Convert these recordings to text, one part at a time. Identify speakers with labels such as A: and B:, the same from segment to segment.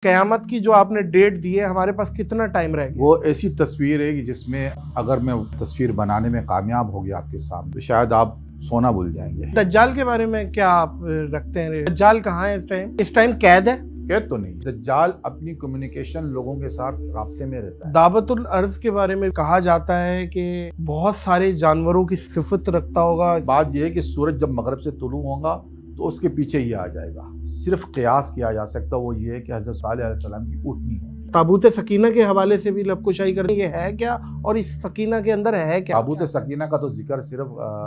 A: قیامت کی جو آپ نے ڈیٹ دی ہے ہمارے پاس کتنا ٹائم رہ گیا؟
B: وہ ایسی تصویر ہے کہ جس میں اگر میں تصویر بنانے میں کامیاب ہو گیا آپ کے سامنے تو شاید آپ سونا بھول جائیں گے۔
A: دجال کے بارے میں کیا آپ رکھتے ہیں؟ دجال کہاں ہے اس ٹائم قید ہے؟
B: قید تو نہیں، دجال اپنی کمیونیکیشن لوگوں کے ساتھ رابطے میں رہتا ہے۔
A: دعوت الارض کے بارے میں کہا جاتا ہے کہ بہت سارے جانوروں کی صفت رکھتا ہوگا۔
B: بات یہ ہے کہ سورج جب مغرب سے طلوع ہوگا تو اس کے پیچھے یہ آ جائے گا۔ صرف قیاس کیا جا سکتا وہ یہ ہے کہ حضرت صالح علیہ السلام کی اونٹنی ہے۔
A: تابوت سکینہ کے حوالے سے بھی لب کشائی کریں، یہ ہے کیا اور اس سکینہ کے اندر ہے کیا؟
B: تابوت سکینہ کا تو ذکر صرف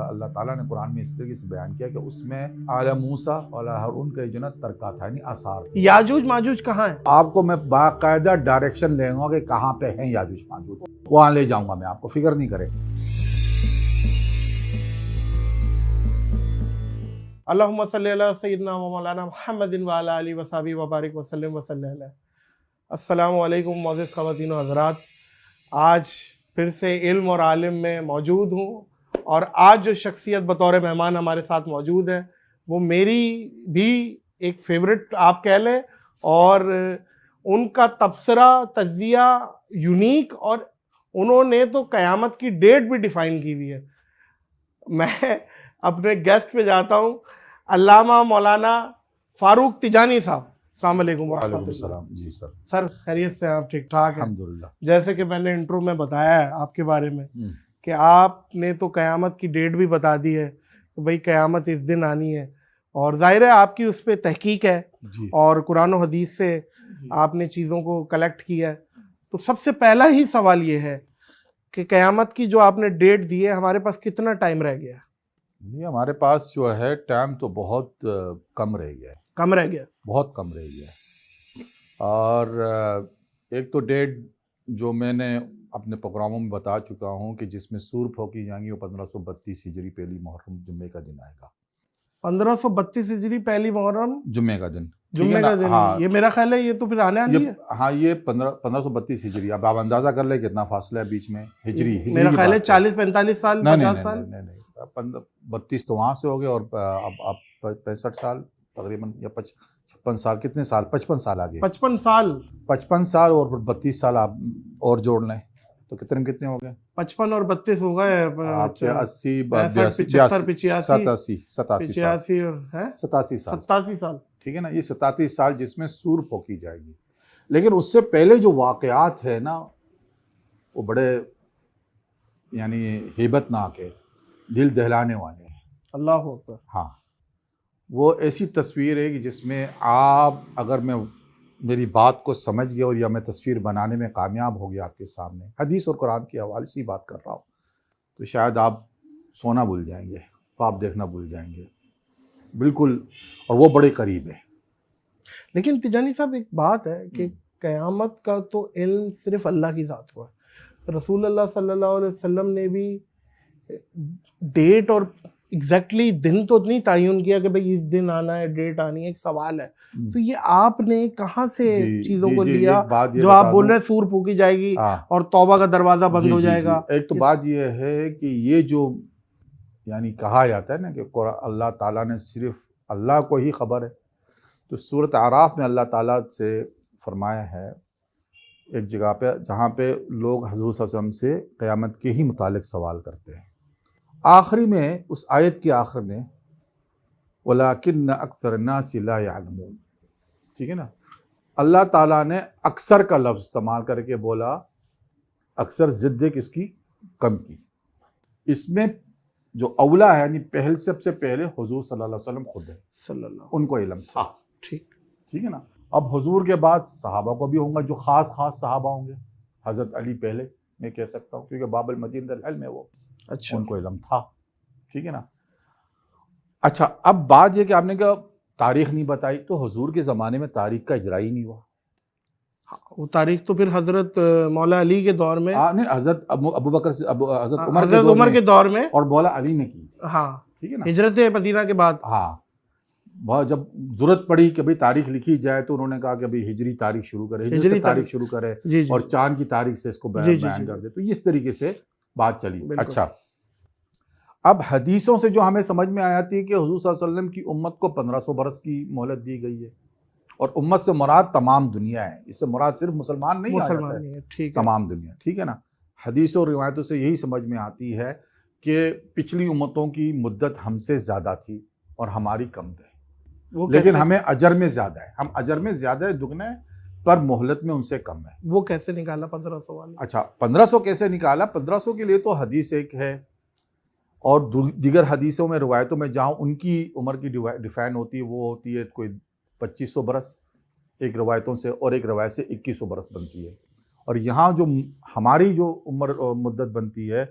B: اللہ تعالیٰ نے قرآن میں اس طریقے سے بیان کیا کہ اس میں آل موسیٰ اور ہارون کا جو نا ترکہ تھا، یعنی آثار۔
A: یاجوج ماجوج کہاں ہے؟
B: آپ کو میں باقاعدہ ڈائریکشن لے گا کہ کہاں پہ ہیں یاجوج ماجوج، وہاں لے جاؤں گا میں آپ کو، فکر نہیں کریں۔
A: اللہم صلی علی سیدنا و مولانا محمد وعلی آلہ وصحبہ وبارک وسلم وصلی اللہ۔ السلام علیکم معزز خواتین و حضرات، آج پھر سے علم اور عالم میں موجود ہوں، اور آج جو شخصیت بطور مہمان ہمارے ساتھ موجود ہے وہ میری بھی ایک فیورٹ آپ کہہ لیں، اور ان کا تبصرہ تجزیہ یونیک، اور انہوں نے تو قیامت کی ڈیٹ بھی ڈیفائن کی ہوئی ہے۔ میں اپنے گیسٹ پہ جاتا ہوں، علامہ مولانا فاروق تجانی صاحب۔ السلام علیکم ورحمۃ اللہ۔
B: وعلیکم السلام۔ جی سر۔
A: سر خیریت سے آپ ٹھیک ٹھاک ہیں؟
B: الحمدللہ۔
A: جیسے کہ میں نے انٹرو میں بتایا ہے آپ کے بارے میں کہ آپ نے تو قیامت کی ڈیٹ بھی بتا دی ہے کہ بھئی قیامت اس دن آنی ہے، اور ظاہر ہے آپ کی اس پہ تحقیق ہے
B: جی۔
A: اور قرآن و حدیث سے آپ نے چیزوں کو کلیکٹ کیا ہے۔ تو سب سے پہلا ہی سوال یہ ہے کہ قیامت کی جو آپ نے ڈیٹ دی ہے ہمارے پاس کتنا ٹائم رہ گیا؟
B: جی، ہمارے پاس جو ہے ٹائم تو بہت کم رہ گیا ہے،
A: کم رہ گیا،
B: بہت کم رہ گیا ہے۔ اور ایک تو ڈیٹ جو میں نے اپنے پروگراموں میں بتا چکا ہوں کہ جس میں سور پھونکی جائیں گی، وہ 1532 ہجری پہلی محرم جمعے کا دن آئے گا۔
A: 1532 ہجری پہلی محرم
B: جمعے کا دن،
A: جمعے کا دن؟
B: ہاں،
A: یہ میرا خیال ہے یہ تو پھر آنے والی ہے۔
B: ہاں، یہ 1532 ہجری۔ اب آپ اندازہ کر لیں کتنا فاصلہ ہے بیچ میں، ہجری
A: میرا خیال ہے 40-45 سال، 50 سال۔
B: نہیں، 32 تو وہاں سے ہو گئے، اور اب 65 سال تقریباً، یا 56 سال، کتنے سال؟ 55 سال آگے،
A: 55 سال،
B: 55 سال اور 32 سال آپ اور جوڑ لیں تو کتنے ہو گئے؟
A: 55 اور 32 ہو گئے،
B: آپ کے 80
A: 85
B: 87
A: اور ہے
B: 87 سال،
A: 87 سال،
B: ٹھیک ہے نا؟ یہ 87 سال جس میں سور پھونکی جائے گی۔ لیکن اس سے پہلے جو واقعات ہے نا وہ بڑے یعنی ہیبت ناک ہے، دل دہلانے والے ہیں۔
A: اللہ اکبر۔
B: ہاں، وہ ایسی تصویر ہے کہ جس میں آپ اگر میں میری بات کو سمجھ گیا اور یا میں تصویر بنانے میں کامیاب ہو گیا آپ کے سامنے، حدیث اور قرآن کے حوالے سے ہی بات کر رہا ہوں، تو شاید آپ سونا بھول جائیں گے، خواب دیکھنا بھول جائیں گے، بالکل، اور وہ بڑے قریب ہے۔
A: لیکن تجانی صاحب ایک بات ہے کہ قیامت کا تو علم صرف اللہ کی ذات کو ہے۔ رسول اللہ صلی اللہ علیہ وسلم نے بھی ڈیٹ اور ایگزیکٹلی دن تو نہیں تعین کیا کہ بھئی اس دن آنا ہے، ڈیٹ آنی ہے، ایک سوال ہے۔ تو یہ آپ نے کہاں سے چیزوں کو لیا جو آپ بول رہے ہیں سور پھونکی جائے گی اور توبہ کا دروازہ بند ہو جائے گا؟
B: ایک تو بات یہ ہے کہ یہ جو یعنی کہا جاتا ہے نا کہ اللہ تعالیٰ نے صرف اللہ کو ہی خبر ہے، تو سورۃ اعراف میں اللہ تعالیٰ سے فرمایا ہے ایک جگہ پہ جہاں پہ لوگ حضور صلی اللہ علیہ وسلم سے قیامت کے ہی متعلق سوال کرتے ہیں، آخری میں اس آیت کے آخر میں وَلَٰكِنَّ أَكْثَرَ النَّاسِ لَا يَعْلَمُونَ، ٹھیک ہے نا؟ اللہ تعالیٰ نے اکثر کا لفظ استعمال کر کے بولا، اکثر ضد کس کی؟ کم کی۔ اس میں جو اولا ہے یعنی سب سے پہلے حضور صلی اللہ علیہ وسلم خود ہے،
A: صلی اللہ،
B: ان کو علم تھا،
A: ٹھیک
B: ہے نا؟ اب حضور کے بعد صحابہ کو بھی ہوں گا، جو خاص صحابہ ہوں گے، حضرت علی پہلے میں کہہ سکتا ہوں کیونکہ باب المدینہ العلم ہے، وہ
A: اچھا
B: ان کو علم تھا، ٹھیک ہے نا؟ اچھا، اب بات یہ کہ آپ نے کہا تاریخ نہیں بتائی، تو حضور کے زمانے میں تاریخ کا اجرا ہی نہیں ہوا۔
A: وہ تاریخ تو پھر حضرت مولا علی کے دور میں،
B: نہیں، حضرت ابو بکر سے حضرت
A: عمر کے دور میں،
B: اور مولا علی نے کی،
A: ہاں،
B: ٹھیک ہے نا؟
A: ہجرت مدینہ کے بعد،
B: ہاں، بہت جب ضرورت پڑی کہ بھئی تاریخ لکھی جائے تو انہوں نے کہا کہ بھئی ہجری تاریخ شروع کرے، ہجری سے تاریخ شروع کرے، اور چاند کی تاریخ سے اس کو بیان کر دے، تو اس طریقے سے بات چلی۔ اچھا، اب حدیثوں سے جو ہمیں سمجھ میں آتی ہے کہ حضور صلی اللہ علیہ وسلم کی امت کو 1500 برس کی مہلت دی گئی ہے، اور امت سے مراد تمام دنیا ہے، اس سے مراد صرف مسلمان نہیں آ جاتا
A: مسلمان
B: ہے،
A: نہیں ہے، ٹھیک ہے،
B: تمام دنیا، ٹھیک ہے نا۔ حدیث اور روایتوں سے یہی سمجھ میں آتی ہے کہ پچھلی امتوں کی مدت ہم سے زیادہ تھی اور ہماری کم ہے،
A: وہ
B: لیکن
A: کیسے
B: ہمیں اجر میں زیادہ ہے، ہم اجر میں زیادہ ہے، دگنا ہے، پر مہلت میں ان سے کم ہے۔
A: وہ کیسے نکالا 1500 والا؟
B: اچھا 1500 کیسے نکالا؟ 1500 کے لیے تو حدیث ایک ہے، اور دیگر حدیثوں میں روایتوں میں جہاں ان کی عمر کی ڈیفائن ہوتی ہے وہ ہوتی ہے کوئی 2500 برس ایک روایتوں سے، اور ایک روایت سے 2100 برس بنتی ہے، اور یہاں جو ہماری جو عمر مدت بنتی ہے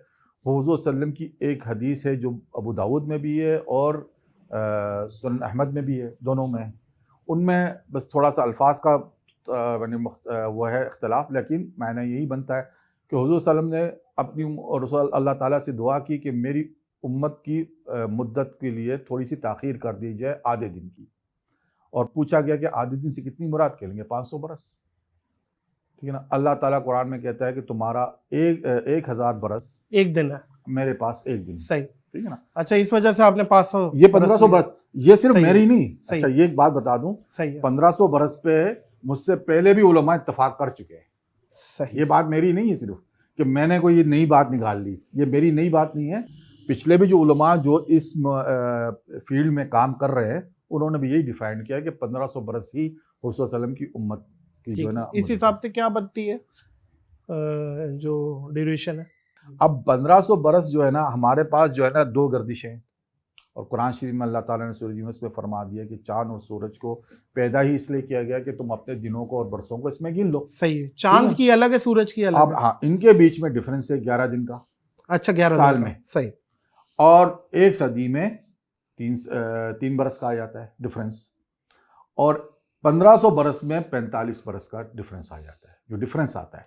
B: وہ حضور صلی اللہ علیہ وسلم کی ایک حدیث ہے جو ابو داود میں بھی ہے اور سنن احمد میں بھی ہے، دونوں میں، ان میں بس تھوڑا سا الفاظ کا وہ ہے اختلاف، لیکن معنی یہی بنتا ہے کہ حضور صلی اللہ علیہ وسلم نے اپنی اور رسول اللہ تعالیٰ سے دعا کی کہ میری امت کی مدت کے لیے تھوڑی سی تاخیر کر دی جائے آدھے دن کی، اور پوچھا گیا کہ آدھے دن سے کتنی مراد کے لیں گے؟ 500 برس، ٹھیک ہے نا۔ اللہ تعالیٰ قرآن میں کہتا ہے کہ تمہارا 1000 برس
A: ایک دن ہے،
B: میرے پاس ایک دن،
A: صحیح،
B: ٹھیک ہے نا۔
A: اچھا اس وجہ سے آپ نے 500
B: یہ 1500 برس، یہ صرف
A: صحیح ہے،
B: میری نہیں،
A: صحیح
B: اچھا یہ ایک بات بتا دوں،
A: صحیح ہے،
B: 1500 برس پہ مجھ سے پہلے بھی علماء اتفاق کر چکے ہیں،
A: صحیح،
B: یہ بات میری نہیں ہے صرف کہ میں نے کوئی نئی بات نکال لی، یہ میری نئی بات نہیں ہے، پچھلے بھی جو علماء جو اس فیلڈ میں کام کر رہے ہیں انہوں نے بھی یہی ڈیفائن کیا کہ 1500 برس ہی حضور صلی اللہ علیہ وسلم کی امت کی جو ہے نا
A: اس حساب سے کیا بنتی ہے جو ڈیوریشن ہے؟
B: اب 1500 برس جو ہے نا ہمارے پاس جو ہے نا 2 گردشیں، اور قرآن شریف میں اللہ تعالیٰ نے سورہ یونس میں فرما دیا کہ چاند اور سورج کو پیدا ہی اس لیے کیا گیا کہ تم اپنے دنوں کو اور برسوں کو اس میں گن لو،
A: صحیح ہے، چاند کی الگ ہے، سورج کی الگ
B: اب
A: ہے،
B: ہاں ان کے بیچ میں ڈفرینس ہے 11 دن کا،
A: اچھا 11
B: سال
A: دن کا،
B: میں،
A: صحیح،
B: اور ایک صدی میں 3 برس کا آ جاتا ہے ڈفرینس، اور 1500 برس میں 45 برس کا ڈفرینس آ جاتا ہے، جو ڈفرینس آتا ہے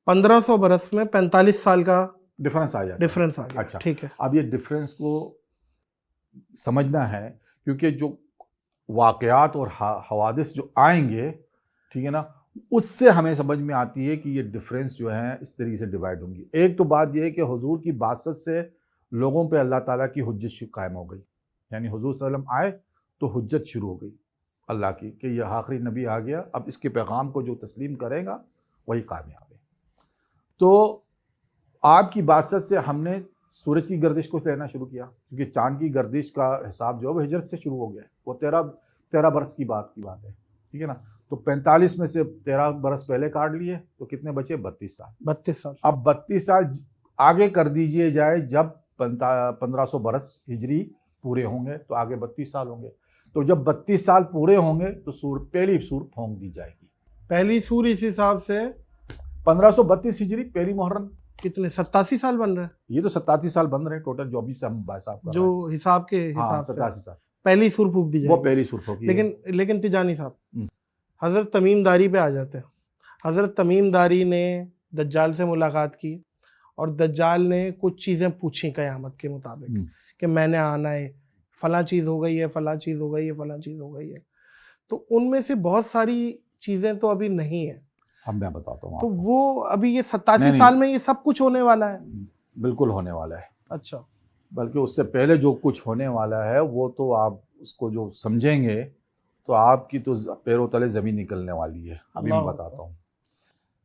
A: 1500 برس میں 45 سال کا
B: ڈفرینس آ جاتا ہے۔
A: ڈفرینس آ گیا،
B: اچھا
A: ٹھیک ہے،
B: اب یہ ڈفرینس کو سمجھنا ہے کیونکہ جو واقعات اور حوادث جو آئیں گے، ٹھیک ہے نا، اس سے ہمیں سمجھ میں آتی ہے کہ یہ ڈفرینس جو ہے اس طریقے سے ڈیوائڈ ہوں گی۔ ایک تو بات یہ ہے کہ حضور کی بعثت سے لوگوں پہ اللہ تعالیٰ کی حجت قائم ہو گئی، یعنی حضور صلی اللہ علیہ وسلم آئے تو حجت شروع ہو گئی اللہ کی کہ یہ آخری نبی آ گیا، اب اس کے پیغام کو جو تسلیم کرے گا وہی کامیاب ہے۔ تو آپ کی بعثت سے ہم نے سورج کی گردش کو لینا شروع کیا، کیونکہ چاند کی گردش کا حساب جو ہے وہ ہجرت سے شروع ہو گیا ہے، وہ 13 برس کی بات ہے، ٹھیک ہے نا۔ تو 45 میں سے 13 برس پہلے کاٹ لیے تو کتنے بچے؟ 32 سال۔
A: 32 سال،
B: اب 32 سال آگے کر دیجئے جائے، جب 1500 برس ہجری پورے ہوں گے تو آگے 32 سال ہوں گے، تو جب 32 سال پورے ہوں گے تو پہلی سور پھونک دی جائے گی،
A: پہلی سور اس حساب سے
B: 1532 ہجری پہلی محرم،
A: کتنے 87 سال بن رہے ہیں
B: یہ تو 87 سال بن رہے ہیں ٹوٹل، جو ابھی سے ہم صاحب کر
A: جو
B: رہے ہیں،
A: حساب کے
B: ہاں
A: حساب سے
B: 87 سال
A: پہلی سور پھونک دی
B: وہ
A: جائے گی۔
B: پہلی سور پھونکی ہے۔
A: لیکن تجانی صاحب حضرت تمیم داری پہ آ جاتے ہیں۔ حضرت تمیم داری نے دجال سے ملاقات کی اور دجال نے کچھ چیزیں پوچھی قیامت کے مطابق کہ میں نے آنا ہے، فلاں چیز ہو گئی ہے، فلاں چیز ہو گئی ہے، فلاں چیز ہو گئی ہے، تو ان میں سے بہت ساری چیزیں تو ابھی نہیں ہیں،
B: اب میں بتاتا ہوں
A: تو
B: آپ کو،
A: وہ ابھی یہ 87
B: نہیں،
A: سال میں یہ سب کچھ ہونے والا ہے؟
B: بالکل ہونے والا ہے،
A: اچھا،
B: بلکہ اس سے پہلے جو کچھ ہونے والا ہے وہ تو آپ اس کو جو سمجھیں گے تو آپ کی تو پیروں تلے زمین نکلنے والی ہے۔ ابھی میں بتاتا ہوں۔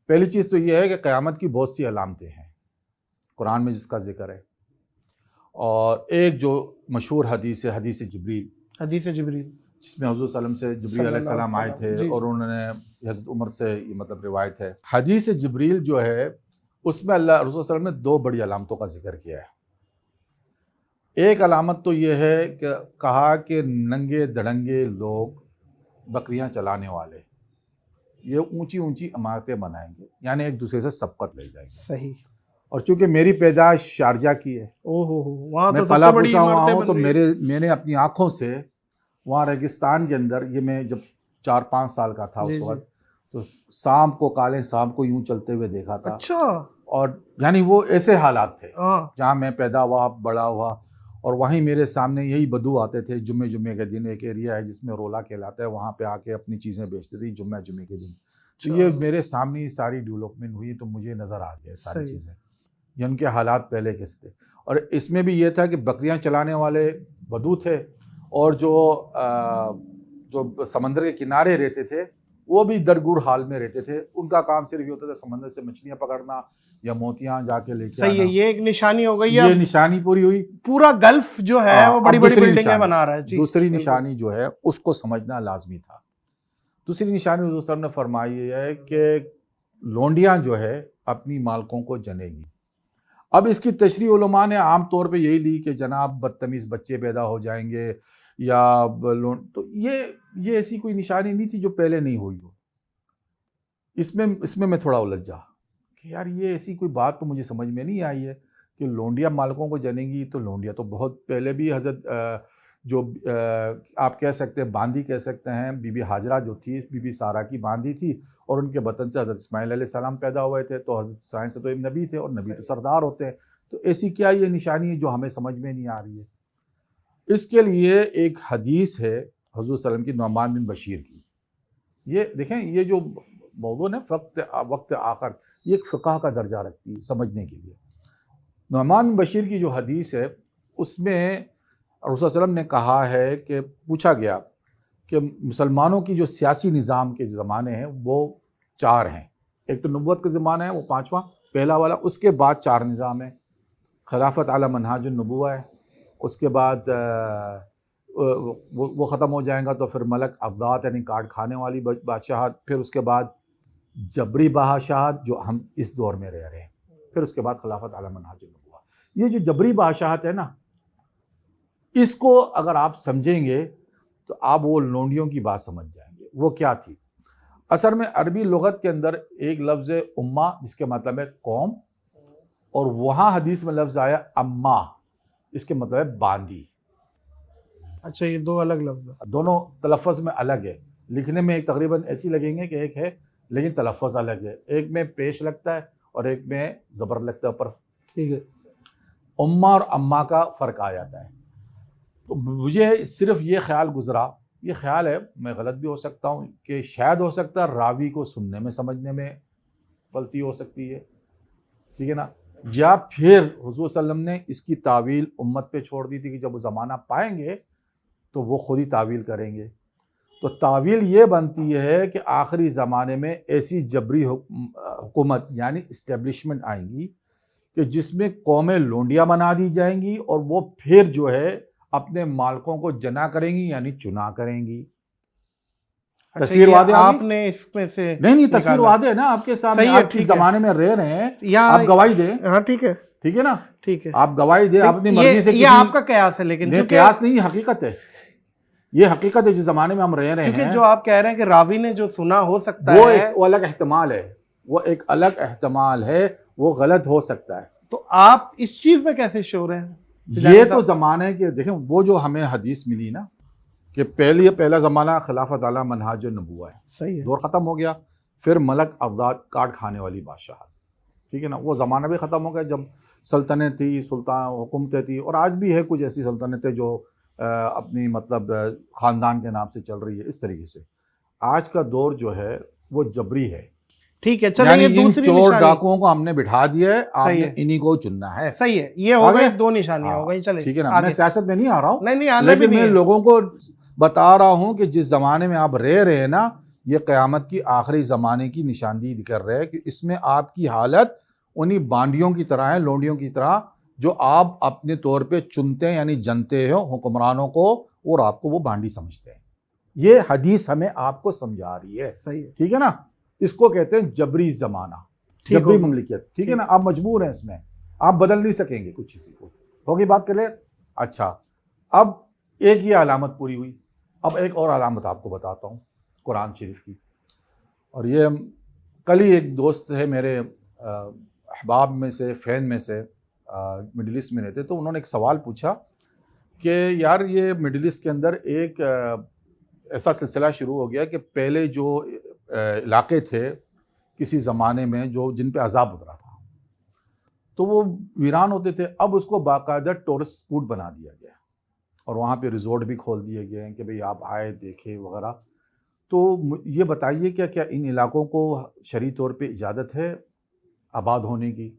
B: پہلی چیز تو یہ ہے کہ قیامت کی بہت سی علامتیں ہیں قرآن میں جس کا ذکر ہے، اور ایک جو مشہور حدیث ہے حدیث جبریل،
A: حدیث جبریل،
B: جس میں حضور صلی اللہ علیہ وسلم سے جبریل علیہ السلام آئے تھے اور انہوں نے حضرت عمر سے یہ مطلب روایت ہے، حدیث جبریل جو ہے اس میں اللہ رسول صلی اللہ علیہ وسلم نے 2 بڑی علامتوں کا ذکر کیا ہے۔ ایک علامت تو یہ ہے کہ کہا کہ ننگے دڑنگے لوگ، بکریاں چلانے والے، یہ اونچی اونچی عمارتیں بنائیں گے، یعنی ایک دوسرے سے سبقت لے جائیں گے۔
A: صحیح،
B: اور چونکہ میری پیدائش شارجہ کی ہے،
A: وہاں
B: میں
A: تو
B: پلا
A: سب سے بڑی
B: پوسا ہوا
A: عمارتیں
B: ہوں،
A: بن
B: تو
A: رہی ہیں۔
B: میں نے اپنی آنکھوں سے وہاں ریگستان کے اندر، یہ میں جب 4-5 سال کا تھا اس وقت، تو سانپ کو، کالے سانپ کو یوں چلتے ہوئے دیکھا تھا،
A: اچھا،
B: اور یعنی وہ ایسے حالات تھے
A: ہاں،
B: جہاں میں پیدا ہوا، بڑا ہوا، اور وہیں میرے سامنے یہی بدو آتے تھے۔ جمعے کے دن ایک ایریا ہے جس میں رولا کہلاتا ہے، وہاں پہ آ کے اپنی چیزیں بیچتے تھے جمعے کے دن۔ تو یہ میرے سامنے ساری ڈیولپمنٹ ہوئی تو مجھے نظر آ گیا ساری چیزیں، یہ ان کے حالات پہلے کیسے تھے۔ اور اس میں بھی یہ تھا کہ بکریاں چلانے والے بدو تھے، اور جو جو سمندر کے کنارے رہتے تھے وہ بھی درگور حال میں رہتے تھے، ان کا کام صرف یہ ہوتا تھا سمندر سے مچھلیاں پکڑنا یا موتیاں جا کے لے کے
A: صحیح ہے،
B: آنا۔
A: یہ ایک نشانی ہو گئی،
B: یہ نشانی پوری ہوئی۔
A: پورا گلف جو ہے وہ بڑی
B: اب
A: بڑی
B: دوسری
A: بلڈنگیں
B: نشانی،
A: بنا رہا ہے۔ جی
B: دوسری
A: بالکل۔
B: نشانی جو ہے اس کو سمجھنا لازمی تھا۔ دوسری نشانی حضور صلی اللہ علیہ وسلم نے فرمائی ہے کہ لونڈیاں جو ہے اپنی مالکوں کو جنے گی۔ اب اس کی تشریح علماء نے عام طور پہ یہی لی کہ جناب بدتمیز بچے پیدا ہو جائیں گے یا تو یہ ایسی کوئی نشانی نہیں تھی جو پہلے نہیں ہوئی ہو۔ اس میں میں تھوڑا الجھا کہ یار یہ ایسی کوئی بات تو مجھے سمجھ میں نہیں آئی ہے کہ لونڈیاں مالکوں کو جنیں گی۔ تو لونڈیاں تو بہت پہلے بھی حضرت جو آپ کہہ سکتے ہیں باندھی کہہ سکتے ہیں، بی بی ہاجرہ جو تھی بی بی سارہ کی باندھی تھی، اور ان کے بطن سے حضرت اسماعیل علیہ السلام پیدا ہوئے تھے، تو حضرت اسماعیل سے تو ایک نبی تھے اور نبی تو سردار ہوتے ہیں، تو ایسی کیا یہ نشانی ہے جو ہمیں سمجھ میں نہیں آ رہی ہے؟ اس کے لیے ایک حدیث ہے حضور صلی اللہ علیہ وسلم کی، نعمان بن بشیر کی۔ یہ دیکھیں یہ جو موضوع ہے وقت آخر، یہ ایک فقہ کا درجہ رکھتی ہے سمجھنے کے لیے۔ نعمان بن بشیر کی جو حدیث ہے اس میں رسول صلی اللہ علیہ وسلم نے کہا ہے کہ پوچھا گیا کہ مسلمانوں کی جو سیاسی نظام کے زمانے ہیں وہ 4 ہیں۔ ایک تو نبوت کا زمانہ ہے، وہ 5واں پہلا والا، اس کے بعد 4 نظام ہیں۔ خلافت علی منہاج النبوہ ہے، اس کے بعد وہ ختم ہو جائے گا تو پھر ملک ابدات یعنی کاٹ کھانے والی بادشاہت، پھر اس کے بعد جبری بادشاہت جو ہم اس دور میں رہ رہے ہیں، پھر اس کے بعد خلافت علی منہاج النبوہ۔ یہ جو جبری بادشاہت ہے نا، اس کو اگر آپ سمجھیں گے تو آپ وہ لونڈیوں کی بات سمجھ جائیں گے۔ وہ کیا تھی؟ اصل میں عربی لغت کے اندر ایک لفظ ہے امہ جس کے مطلب ہے قوم، اور وہاں حدیث میں لفظ آیا امہ، اس کے مطلب ہے باندھی۔
A: اچھا یہ 2 الگ لفظ ہیں،
B: دونوں تلفظ میں الگ ہے، لکھنے میں ایک تقریباً ایسی لگیں گے کہ ایک ہے لیکن تلفظ الگ ہے، ایک میں پیش لگتا ہے اور ایک میں زبر لگتا ہے اوپر۔ ٹھیک ہے، امہ اور امہ کا فرق آ جاتا ہے۔ تو مجھے صرف یہ خیال گزرا، یہ خیال ہے میں غلط بھی ہو سکتا ہوں، کہ شاید ہو سکتا ہے راوی کو سننے میں سمجھنے میں غلطی ہو سکتی ہے، ٹھیک ہے نا، یا پھر حضور صلی اللہ علیہ وسلم نے اس کی تعویل امت پہ چھوڑ دی تھی کہ جب وہ زمانہ پائیں گے تو وہ خود ہی تعویل کریں گے۔ تو تعویل یہ بنتی ہے کہ آخری زمانے میں ایسی جبری حکومت یعنی اسٹیبلشمنٹ آئیں گی کہ جس میں قومیں لونڈیاں بنا دی جائیں گی، اور وہ پھر جو ہے اپنے مالکوں کو جنا کریں گی یعنی چنا کریں گی۔ تصویر واضح
A: آپ نے اس میں سے
B: نہیں تصویر واضح ہے نا آپ کے سامنے، آپ کس زمانے میں رہ رہے ہیں، آپ گواہی دیں۔
A: ہاں ٹھیک ہے،
B: ٹھیک ہے نا،
A: ٹھیک ہے،
B: آپ گواہی دیں اپنی مرضی سے۔
A: یہ آپ کا قیاس ہے، لیکن
B: قیاس نہیں، حقیقت ہے، یہ حقیقت ہے جس زمانے میں ہم رہ رہے ہیں۔
A: کیونکہ جو آپ کہہ رہے ہیں کہ راوی نے جو سنا ہو سکتا ہے
B: وہ الگ احتمال ہے، وہ ایک الگ احتمال ہے، وہ غلط ہو سکتا ہے۔
A: تو آپ اس چیز میں کیسے شور ہیں؟
B: یہ تو زمانے کے دیکھیں، وہ جو ہمیں حدیث ملی نا کہ پہلا زمانہ خلافت علی منہاج النبوہ ہے،
A: صحیح ہے،
B: دور ختم ہو گیا، پھر ملک ابداد کاٹ کھانے والی بادشاہت، ٹھیک ہے نا، وہ زمانہ بھی ختم ہو گیا جب سلطنت تھی، سلطان حکومتیں تھی، اور آج بھی ہے کچھ ایسی سلطنتیں جو اپنی مطلب خاندان کے نام سے چل رہی ہے۔ اس طریقے سے آج کا دور جو ہے وہ جبری ہے،
A: ٹھیک ہے، چلیں
B: یعنی
A: یہ
B: ان
A: دوسری
B: چور
A: نشانی،
B: ڈاکوؤں کو ہم نے بٹھا دیا ہے، آپ
A: صحیح
B: نے
A: ہے،
B: انہی کو چننا ہے۔
A: صحیح ہے، یہ ہو گئی
B: آگے؟
A: 2 نشانیاں ہو گئی، چلیں
B: ٹھیک ہے نا،
A: آگے۔
B: میں سیاست میں نہیں آ رہا ہوں،
A: نہیں آنا بھی
B: لیکن
A: نہیں
B: میں
A: ہے،
B: لوگوں کو بتا رہا ہوں کہ جس زمانے میں آپ رہ رہے ہیں نا، یہ قیامت کی آخری زمانے کی نشاندہی کر رہے ہیں کہ اس میں آپ کی حالت انہی بانڈیوں کی طرح ہے، لونڈیوں کی طرح، جو آپ اپنے طور پہ چنتے ہیں یعنی جنتے ہو حکمرانوں کو، اور آپ کو وہ بانڈی سمجھتے ہیں۔ یہ حدیث ہمیں آپ کو سمجھا رہی ہے،
A: صحیح ہے،
B: ٹھیک ہے نا، اس کو کہتے ہیں جبری زمانہ، جبری مملکت، ٹھیک ہے نا، آپ مجبور ہیں اس میں، آپ بدل نہیں سکیں گے کچھ کسی کو۔ ہوگی بات کر لیں؟ اچھا، اب ایک یہ علامت پوری ہوئی، اب ایک اور علامت آپ کو بتاتا ہوں قرآن شریف کی۔ اور یہ کل ہی ایک دوست ہے میرے احباب میں سے، فین میں سے، مڈل ایسٹ میں رہتے، تو انہوں نے ایک سوال پوچھا کہ یار یہ مڈل ایسٹ کے اندر ایک ایسا سلسلہ شروع ہو گیا کہ پہلے جو علاقے تھے کسی زمانے میں جن پہ عذاب اترا تھا، تو وہ ویران ہوتے تھے، اب اس کو باقاعدہ ٹورسٹ اسپاٹ بنا دیا گیا، اور وہاں پہ ریزورٹ بھی کھول دیے گئے ہیں کہ بھئی آپ آئے دیکھیں وغیرہ۔ تو یہ بتائیے کیا ان علاقوں کو شرعی طور پہ اجازت ہے آباد ہونے کی؟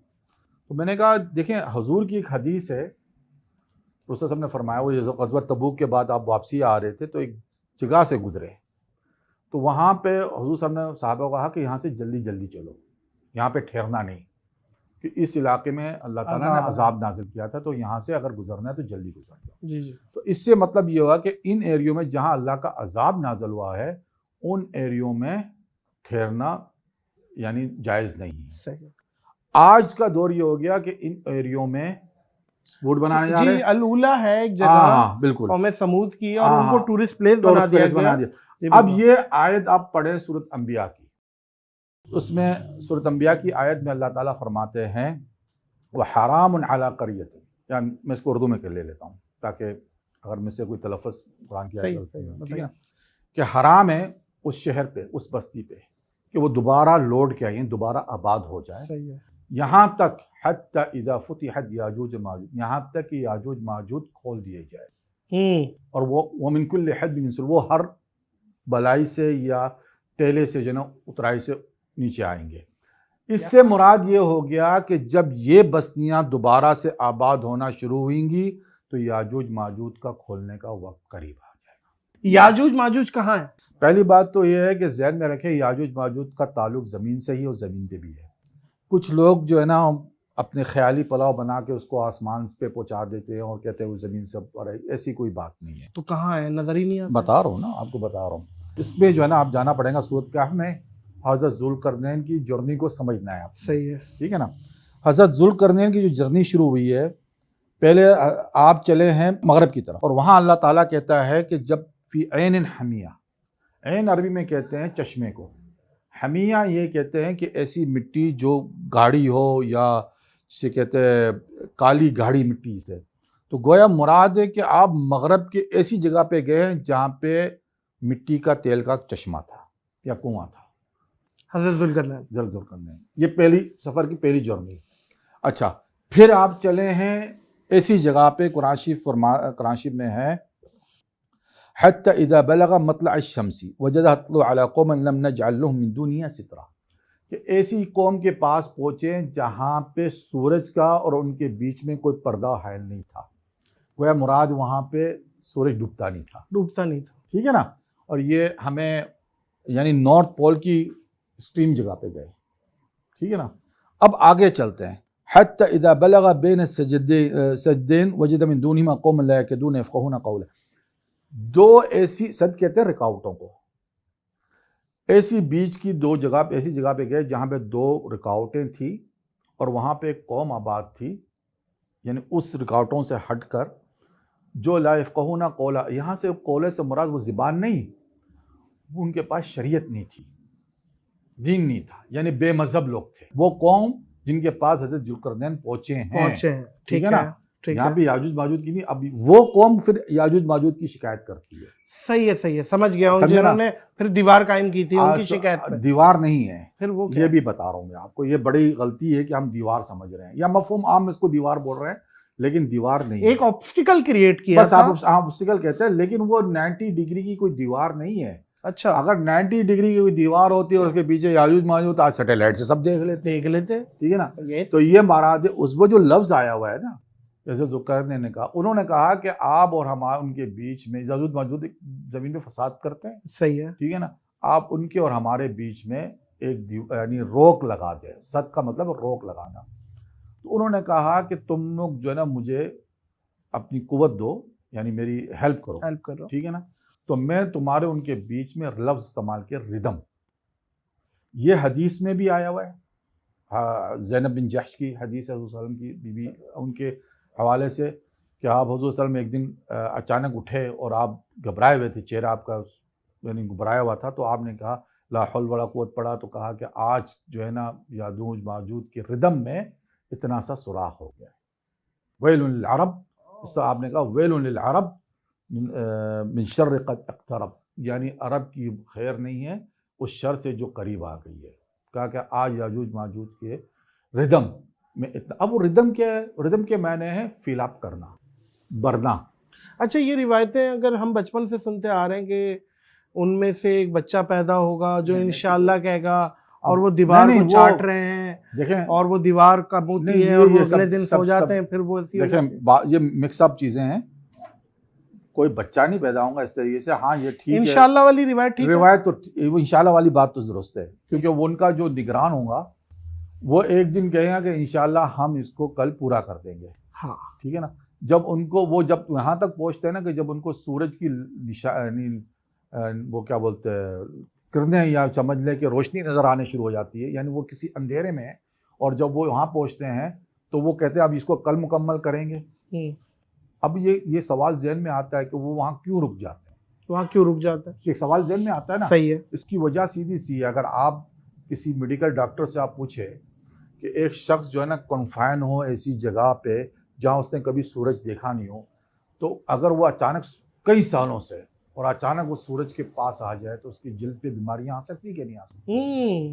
B: تو میں نے کہا دیکھیں حضور کی ایک حدیث ہے، رسول صلی اللہ علیہ وسلم نے فرمایا، وہ غزوہ تبوک کے بعد آپ واپسی آ رہے تھے تو ایک جگہ سے گزرے تو وہاں پہ حضور صاحب نے صحابہ کو کہا کہ یہاں سے جلدی جلدی چلو، یہاں پہ ٹھہرنا نہیں، کہ اس علاقے میں اللہ تعالیٰ نے عذاب نازل کیا تھا، تو یہاں سے اگر گزرنا ہے تو جلدی گزر جاؤ۔
A: جی جی،
B: تو اس سے مطلب یہ ہوا کہ ان ایریوں میں جہاں اللہ کا عذاب نازل ہوا ہے ان ایریوں میں ٹھہرنا یعنی جائز نہیں ہے۔
A: صحیح۔
B: آج کا دور یہ ہو گیا کہ ان ایریوں میں فوڈ بنانے جا رہے
A: جی،
B: ہیں۔
A: الاولیٰ ہے ایک جگہ،
B: ہاں بالکل،
A: قوم سمود کی، اور ان
B: ہاں،
A: کو ٹورسٹ پلیس بنا
B: ٹورسٹ
A: دیا
B: پلیس بنا
A: گیا۔
B: دیا۔ اب یہ آیت آپ پڑھیں سورۃ انبیاء کی، اس میں سورۃ انبیاء کی آیت میں اللہ تعالیٰ فرماتے ہیں وَحَرَامٌ عَلَىٰ قَرْيَةٍ، یعنی میں اس کو اردو میں کر لے لیتا ہوں تاکہ اگر مجھ سے کوئی تلفظ قرآن کی آیت غلطی ہو، ٹھیک ہے نا، کہ حرام ہے اس شہر پہ، اس بستی پہ کہ وہ دوبارہ لوٹ کے آئیں، دوبارہ آباد ہو جائے،
A: صحیح ہے،
B: یہاں تک حتی اذا فتحت یاجوج ماجوج، یہاں تک کہ یاجوج ماجوج کھول دیے جائے، اور وہ ومن کل حدب ینسل، وہ ہر بلائی سے یا ٹیلے سے جو نا اترائی سے نیچے آئیں گے۔ اس سے مراد یہ ہو گیا کہ جب یہ بستیاں دوبارہ سے آباد ہونا شروع ہوئیں گی تو یاجوج ماجوج کا کھولنے کا وقت قریب آ جائے گا۔
A: یاجوج ماجوج کہاں ہے؟
B: پہلی بات تو یہ ہے کہ ذہن میں رکھیں یاجوج ماجوج کا تعلق زمین سے ہی اور زمین پہ بھی ہے۔ کچھ لوگ جو ہے نا اپنے خیالی پلاؤ بنا کے اس کو آسمان پہ پہنچا دیتے ہیں اور کہتے ہیں وہ زمین سے اوپر ہے، ایسی کوئی بات نہیں ہے۔
A: تو کہاں ہے؟ نظر ہی نہیں آتا۔
B: بتا رہا ہوں نا، آپ کو بتا رہا ہوں۔ اس میں جو ہے نا آپ جانا پڑے گا سورۃ کہف میں، حضرت ذوالقرنین کی جرنی کو سمجھنا ہے آپ کو۔
A: صحیح ہے،
B: ٹھیک ہے نا، حضرت ذوالقرنین کی جو جرنی شروع ہوئی ہے، پہلے آپ چلے ہیں مغرب کی طرف، اور وہاں اللہ تعالیٰ کہتا ہے کہ جب فی عین حمیہ، عین عربی میں کہتے ہیں چشمے کو، حمیہ یہ کہتے ہیں کہ ایسی مٹی جو گاڑی ہو یا جسے کہتے ہیں کالی گاڑی مٹی سے، تو گویا مراد ہے کہ آپ مغرب کے ایسی جگہ پہ گئے ہیں جہاں پہ مٹی کا تیل کا چشمہ تھا یا کنواں تھا۔
A: حضرت ذوالقرنین،
B: ذوالقرنین، یہ پہلی سفر کی پہلی جرنی۔ اچھا، پھر آپ چلے ہیں ایسی جگہ پہ، قرآن شریف میں ہے حتی اذا بلغ مطلع الشمس وجدها تطلع على قوم لم نجعل لهم من دونها سترا، کہ ایسی قوم کے پاس پہنچے جہاں پہ سورج کا اور ان کے بیچ میں کوئی پردہ حائل نہیں تھا، گویا مراد وہاں پہ سورج ڈوبتا نہیں تھا،
A: ڈوبتا نہیں تھا۔
B: ٹھیک ہے نا، اور یہ ہمیں یعنی نارتھ پول کی اسٹریم جگہ پہ گئے، ٹھیک ہے نا۔ اب آگے چلتے ہیں، حتی اذا بلغ بین السجدین وجد من دونہما قوم لا یکادون یفقہون قولا، دو ایسی سد کہتے ہیں رکاوٹوں کو، ایسی بیچ کی دو جگہ، ایسی جگہ پہ گئے جہاں پہ دو رکاوٹیں تھیں اور وہاں پہ ایک قوم آباد تھی، یعنی اس رکاوٹوں سے ہٹ کر جو لا یفقہون قولا، یہاں سے قولے سے مراد وہ زبان نہیں، وہ ان کے پاس شریعت نہیں تھی، دین نہیں تھا، یعنی بے مذہب لوگ تھے، وہ قوم جن کے پاس حضرت ذوالقرنین پہنچے ہیں، ٹھیک ہے نا۔ یہاں پہ یاجوج ماجوج کی نہیں، اب وہ قوم پھر یاجوج ماجوج کی شکایت کرتی ہے۔
A: صحیح ہے، صحیح ہے، سمجھ گیا ہوں، جنہوں نے پھر دیوار قائم کی تھی ان کی شکایت پہ۔
B: دیوار نہیں ہے،
A: پھر وہ
B: یہ بھی بتا رہا ہوں میں آپ کو، یہ بڑی غلطی ہے کہ ہم دیوار سمجھ رہے ہیں یا مفہوم عام اس کو دیوار بول رہے ہیں، لیکن دیوار نہیں ہے،
A: ایک آبسٹیکل کریٹ کیا
B: بس
A: تھا۔
B: آپ آبسٹیکل کہتے ہیں، لیکن وہ 90 ڈگری کی کوئی دیوار نہیں ہے۔
A: اچھا،
B: اگر 90 ڈگری کی کوئی دیوار ہوتی ہے اور اس کے پیچھے یاجوج ماجوج تو آج سیٹلائٹ سے سب دیکھ لیتے، ٹھیک ہے نا۔ تو یہ مراد ہے، اس میں جو لفظ آیا ہوا ہے نا، جیسے ذوالقرنین نے کہا، انہوں نے کہا کہ آپ اور ہمارے ان کے بیچ میں یاجوج ماجوج زمین پہ فساد کرتے ہیں،
A: صحیح ہے،
B: ٹھیک ہے نا، آپ ان کے اور ہمارے بیچ میں ایک یعنی روک لگا دیں، سد کا مطلب روک لگانا۔ تو انہوں نے کہا کہ تم لوگ جو ہے نا مجھے اپنی قوت دو، یعنی میری ہیلپ کرو، ٹھیک ہے نا، تو میں تمہارے ان کے بیچ میں لفظ استعمال کیا ردم، یہ حدیث میں بھی آیا ہوا ہے، زینب بن جحش کی حدیث ہے، حضور صلی اللہ علیہ وسلم کی بیوی، ان کے حوالے سے کہ آپ حضور صلی اللہ علیہ وسلم ایک دن اچانک اٹھے اور آپ گھبرائے ہوئے تھے، چہرہ آپ کا یعنی گھبرایا ہوا تھا، تو آپ نے کہا لا حول ولا قوت پڑا، تو کہا کہ آج جو ہے نا یاجوج ماجوج کے ردم میں اتنا سا سوراخ ہو گیا ہے، ویل للعرب، اس طرح آپ نے کہا ویل للعرب من شر قد اقترب، یعنی عرب کی خیر نہیں ہے اس شر سے جو قریب آ گئی ہے، کہا کہ آج یاجوج ماجوج کے ردم میں اتنا۔ اب وہ ردم کیا ہے؟ ردم کے معنی ہے فیل اپ کرنا، برنا۔
A: اچھا، یہ روایتیں اگر ہم بچپن سے سنتے آ رہے ہیں کہ ان میں سے ایک بچہ پیدا ہوگا جو انشاءاللہ کہے گا، اور وہ دیوار کو چاٹ رہے ہیں،
B: دیکھیں،
A: اور وہ دیوار کا موتی ہے اور وہ اگلے دن سو جاتے ہیں، پھر وہ ایسی
B: دیکھیں یہ مکس اپ چیزیں ہیں، کوئی بچہ نہیں پیدا ہوگا اس طریقے سے. ہاں یہ ٹھیک ہے,
A: انشاءاللہ والی روایت ٹھیک ہے,
B: روایت تو وہ انشاءاللہ والی بات تو درست ہے, کیونکہ وہ ان کا جو نگران ہوگا وہ ایک دن کہے گا کہ انشاءاللہ ہم اس کو کل پورا کر دیں گے.
A: ہاں
B: ٹھیک ہے نا. جب ان کو وہ جب یہاں تک پہنچتے ہیں نا کہ جب ان کو سورج کی وہ کیا بولتے ہیں کرنیں یا سمجھ لیں کہ روشنی نظر آنے شروع ہو جاتی ہے, یعنی وہ کسی اندھیرے میں ہیں, اور جب وہ وہاں پہنچتے ہیں تو وہ کہتے ہیں اب اس کو کل مکمل کریں گے. اب یہ سوال ذہن میں آتا ہے کہ وہ وہاں کیوں رک جاتے ہیں,
A: وہاں کیوں رک جاتا ہے,
B: یہ سوال ذہن میں آتا ہے نا.
A: صحیح ہے.
B: اس کی وجہ سیدھی سی ہے, اگر آپ کسی میڈیکل ڈاکٹر سے آپ پوچھیں کہ ایک شخص جو ہے نا کنفائن ہو ایسی جگہ پہ جہاں اس نے کبھی سورج دیکھا نہیں ہو, تو اگر وہ اچانک کئی سالوں سے اور اچانک وہ سورج کے پاس آ جائے تو اس کی جلد پہ بیماریاں آ سکتی کہ نہیں آ سکتی؟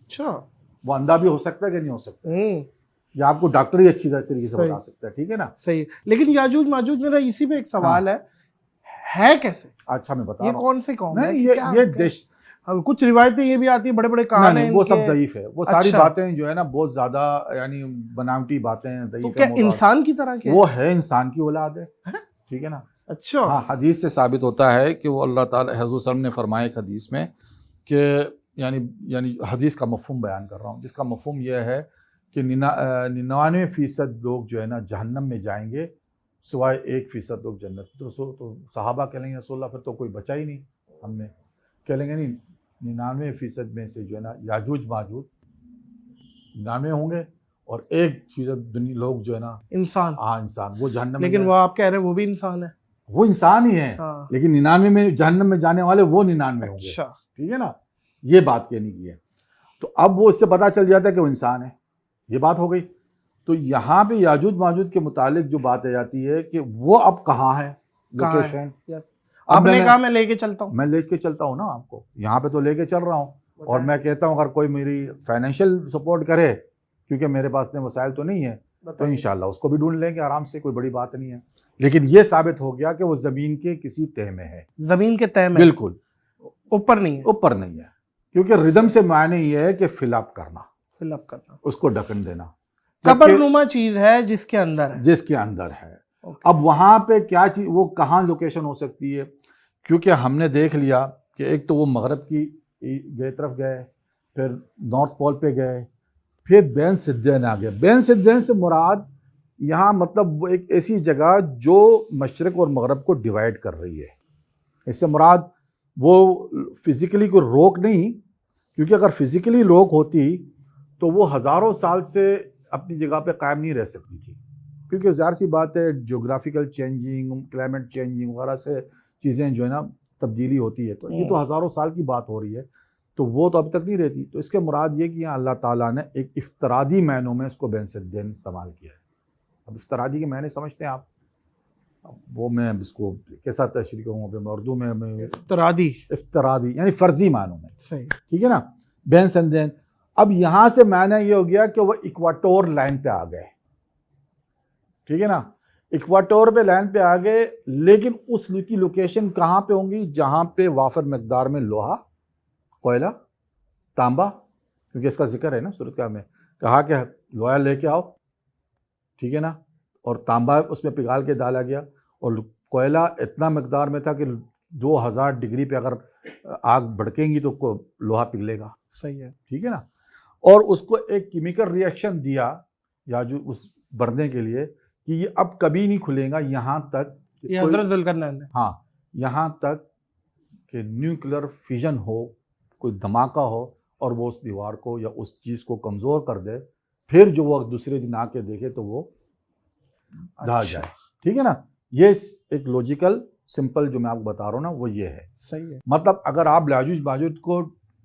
A: اچھا,
B: وہ اندھا بھی ہو سکتا ہے کہ نہیں ہو سکتا, یا آپ کو ڈاکٹر ہی اچھی طریقے سے بتا سکتا ہے. ٹھیک ہے نا.
A: صحیح. لیکن یاجوج ماجوج میرا اسی پہ ایک سوال ہے کیسے؟
B: اچھا میں بتا
A: یہ
B: رہا ہوں.
A: کون سے قوم ہے؟
B: یہ دیش,
A: کچھ روایتیں یہ بھی آتی ہیں بڑے بڑے کان ہیں,
B: وہ سب ضعیف ہے. وہ ساری
A: اچھا.
B: باتیں جو ہے نا بہت زیادہ یعنی بناوٹی باتیں ہیں, ضعیف.
A: تو کیا انسان کی طرح کیا
B: وہ ہے انسان کی اولاد ہے. ٹھیک ہے نا.
A: اچھا.
B: ہاں حدیث سے ثابت ہوتا ہے کہ وہ اللہ تعالیٰ حضور صلی اللہ علیہ وسلم نے فرمایا ایک حدیث میں کہ یعنی حدیث کا مفہوم بیان کر رہا ہوں, جس کا مفہوم یہ ہے کہ 99% لوگ جو ہے نا جہنم میں جائیں گے سوائے 1% لوگ جنت. تو صحابہ کہہ لیں گے رسول اللہ پھر تو کوئی بچا ہی نہیں ہم میں. کہہ لیں گے نہیں, 99% میں سے جو ہے نا یاجوج ماجوج 99 ہوں گے اور 1% لوگ جو ہے نا
A: انسان.
B: ہاں انسان, وہ جہنم میں.
A: لیکن وہ آپ کہہ رہے ہیں وہ بھی انسان ہے.
B: وہ انسان ہی ہے, لیکن 99 میں جہنم میں جانے والے وہ 99 ہوں گے.
A: اچھا.
B: ٹھیک ہے نا. یہ بات کہنے کی ہے. تو اب وہ اس سے پتہ چل جاتا ہے کہ وہ انسان ہے. یہ بات ہو گئی. تو یہاں پہ یاجوج ماجوج کے متعلق جو بات آ جاتی ہے کہ وہ اب کہاں ہے لوکیشن.
A: آپ نے کہا میں لے کے چلتا ہوں.
B: میں لے کے چلتا ہوں نا آپ کو, یہاں پہ تو لے کے چل رہا ہوں, اور میں کہتا ہوں اگر کوئی میری فائنینشیل سپورٹ کرے, کیونکہ میرے پاس اتنے وسائل تو نہیں ہے, تو انشاءاللہ اس کو بھی ڈھونڈ لیں گے آرام سے, کوئی بڑی بات نہیں ہے. لیکن یہ ثابت ہو گیا کہ وہ زمین کے کسی تہ میں ہے.
A: زمین کے تہ میں,
B: بالکل
A: اوپر نہیں ہے.
B: اوپر نہیں ہے, کیونکہ ردم سے معنی یہ ہے کہ فل اپ کرنا,
A: فل اپ کرنا,
B: اس کو ڈھکن دینا.
A: قبر نما چیز ہے جس کے اندر ہے.
B: جس کے اندر ہے. اب وہاں پہ کیا چیز, وہ کہاں لوکیشن ہو سکتی ہے؟ کیونکہ ہم نے دیکھ لیا کہ ایک تو وہ مغرب کی طرف گئے, پھر نارتھ پول پہ گئے, پھر بین سدین آ گئے. بین سدین سے مراد یہاں مطلب وہ ایک ایسی جگہ جو مشرق اور مغرب کو ڈیوائیڈ کر رہی ہے. اس سے مراد وہ فزیکلی کوئی روک نہیں, کیونکہ اگر فزیکلی روک ہوتی تو وہ ہزاروں سال سے اپنی جگہ پہ قائم نہیں رہ سکتی تھی, کیونکہ ظاہر سی بات ہے جغرافیکل چینجنگ, کلائمیٹ چینجنگ وغیرہ سے چیزیں جو ہے نا تبدیلی ہوتی ہے. تو یہ تو ہزاروں سال کی بات ہو رہی ہے, تو وہ تو اب تک نہیں رہتی. تو اس کے مراد یہ کہ یہاں اللہ تعالیٰ نے ایک افترادی معنوں میں اس کو بین سدین استعمال کیا ہے. اب افترادی کے معنی سمجھتے ہیں آپ, وہ میں اب اس کو کیسا تشریح کروں گا اردو میں افترادی یعنی فرضی معنوں میں.
A: صحیح.
B: ٹھیک ہے نا. بین سدین, اب یہاں سے معنی یہ ہو گیا کہ وہ ایکواٹور لائن پہ آ گئے. ٹھیک ہے نا. ایکواٹور پہ لائن پہ آ گئے, لیکن اس کی لوکیشن کہاں پہ ہوں گی؟ جہاں پہ وافر مقدار میں لوہا, کوئلہ, تانبا, کیونکہ اس کا ذکر ہے نا سورۃ کہف میں, کہا کہ لوہا لے کے آؤ. ٹھیک ہے نا. اور تانبا اس میں پگھال کے ڈالا گیا, اور کوئلہ اتنا مقدار میں تھا کہ 2000 ڈگری پہ اگر آگ بھڑکیں گی تو لوہا پگھلے گا.
A: صحیح ہے.
B: ٹھیک ہے نا. اور اس کو ایک کیمیکل ریئیکشن دیا یا جو اس بڑھنے کے لیے کہ یہ اب کبھی نہیں کھلے گا یہاں تک,
A: یہ حضرت ذوالقرنین نے,
B: ہاں یہاں تک کہ نیوکلر فیژن ہو, کوئی دھماکہ ہو اور وہ اس دیوار کو یا اس چیز کو کمزور کر دے, پھر جو وہ دوسرے دن آ کے دیکھے تو وہ ڈھا جائے. ٹھیک ہے نا. یہ ایک لوجیکل سمپل جو میں آپ کو بتا رہا ہوں نا وہ یہ ہے.
A: صحیح ہے.
B: مطلب اگر آپ یاجوج ماجوج کو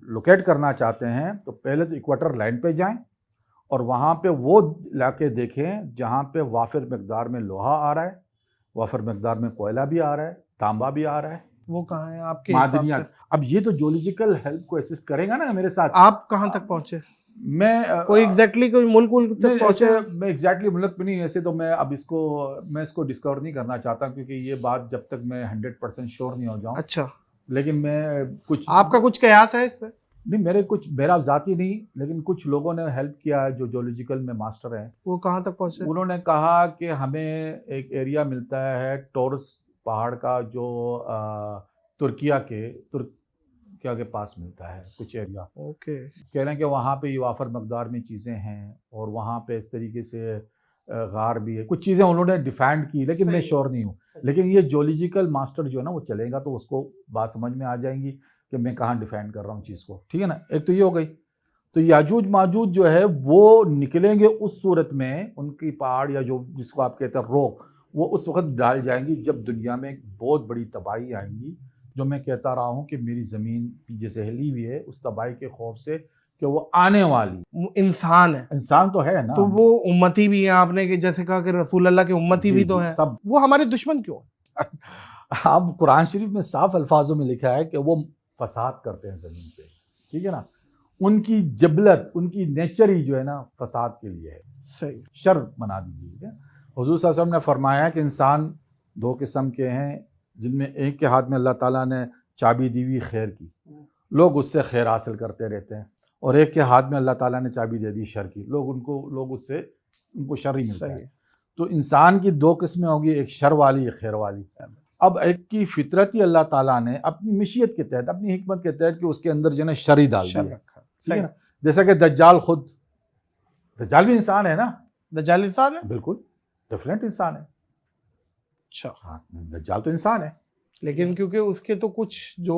B: لوکیٹ کرنا چاہتے ہیں تو پہلے تو ایکواٹر لائن پہ جائیں اور وہاں پہ وہ علاقے دیکھیں جہاں پہ وافر مقدار میں لوہا آ رہا ہے, وافر مقدار میں کوئلہ بھی آ رہا ہے, تانبا بھی آ رہا ہے.
A: وہ کہاں ہے آپ کے حساب سے؟
B: اب یہ تو جیولوجیکل ہیلپ کو اسسٹ کرے گا نا میرے ساتھ.
A: آپ کہاں تک پہنچے؟
B: میں
A: کوئی ایگزیکٹلی کوئی ملک تک پہنچے؟
B: میں ایگزیکٹلی ملک میں نہیں, ایسے تو میں اب اس کو ڈسکور نہیں کرنا چاہتا, کیونکہ یہ بات جب تک میں 100% شور نہیں ہو جاؤں.
A: اچھا.
B: لیکن میں کچھ,
A: آپ کا کچھ قیاس ہے اس پہ؟
B: نہیں, میرا ذاتی نہیں, لیکن کچھ لوگوں نے ہیلپ کیا ہے جو جیولوجیکل میں ماسٹر ہیں.
A: وہ کہاں تک پہنچے؟
B: انہوں نے کہا کہ ہمیں ایک ایریا ملتا ہے ٹورس پہاڑ کا جو ترکیہ کے پاس ملتا ہے کچھ ایریا.
A: اوکے.
B: کہہ رہے ہیں کہ وہاں پہ یہ وافر مقدار میں چیزیں ہیں اور وہاں پہ اس طریقے سے غار بھی ہے. کچھ چیزیں انہوں نے ڈیفینڈ کی لیکن میں شور نہیں ہوں. لیکن یہ جیولوجیکل ماسٹر جو ہے نا وہ چلے گا تو اس کو بات سمجھ میں آ جائیں گی کہ میں کہاں ڈیفینڈ کر رہا ہوں چیز کو. ٹھیک ہے نا. ایک تو یہ ہو گئی. تو یاجوج ماجوج جو ہے وہ نکلیں گے اس صورت میں ان کی پہاڑ یا جو جس کو آپ کہتے ہیں روک وہ اس وقت ڈال جائیں گی جب دنیا میں ایک بہت بڑی تباہی آئیں گی. جو میں کہتا رہا ہوں کہ میری زمین جیسے ہلی ہوئی ہے اس تباہی کے خوف سے کہ وہ آنے والی
A: انسان ہے.
B: انسان تو ہے نا.
A: تو وہ امتی بھی ہیں. آپ نے کہ جیسے کہا کہ رسول اللہ کے امتی بھی تو ہیں.
B: سب.
A: وہ ہمارے دشمن کیوں ہیں؟
B: اب قرآن شریف میں صاف الفاظوں میں لکھا ہے کہ وہ فساد کرتے ہیں زمین پہ. ٹھیک ہے نا. ان کی جبلت ان کی نیچر ہی جو ہے نا فساد کے لیے ہے.
A: صحیح.
B: شر بنا دیجیے. حضور صلی اللہ علیہ وسلم نے فرمایا کہ انسان دو قسم کے ہیں جن میں ایک کے ہاتھ میں اللہ تعالیٰ نے چابی دی ہوئی خیر کی, لوگ اس سے خیر حاصل کرتے رہتے ہیں, اور ایک کے ہاتھ میں اللہ تعالیٰ نے چابی دے دی شر کی, لوگ اس سے ان کو شر ہی ملتا ہے. تو انسان کی دو قسمیں ہوگی, ایک شر والی ایک خیر والی. اب ایک کی فطرت ہی اللہ تعالیٰ نے اپنی مشیت کے تحت اپنی حکمت کے تحت کہ اس کے اندر جو ہے نا شر ہی ڈال دیا. ٹھیک ہے نا. جیسا کہ دجال دجال بھی انسان ہے نا.
A: دجال انسان ہے.
B: بالکل ڈیفینیٹ انسان ہے.
A: اچھا.
B: ہاں دجال تو انسان ہے
A: لیکن کیونکہ اس کے تو کچھ جو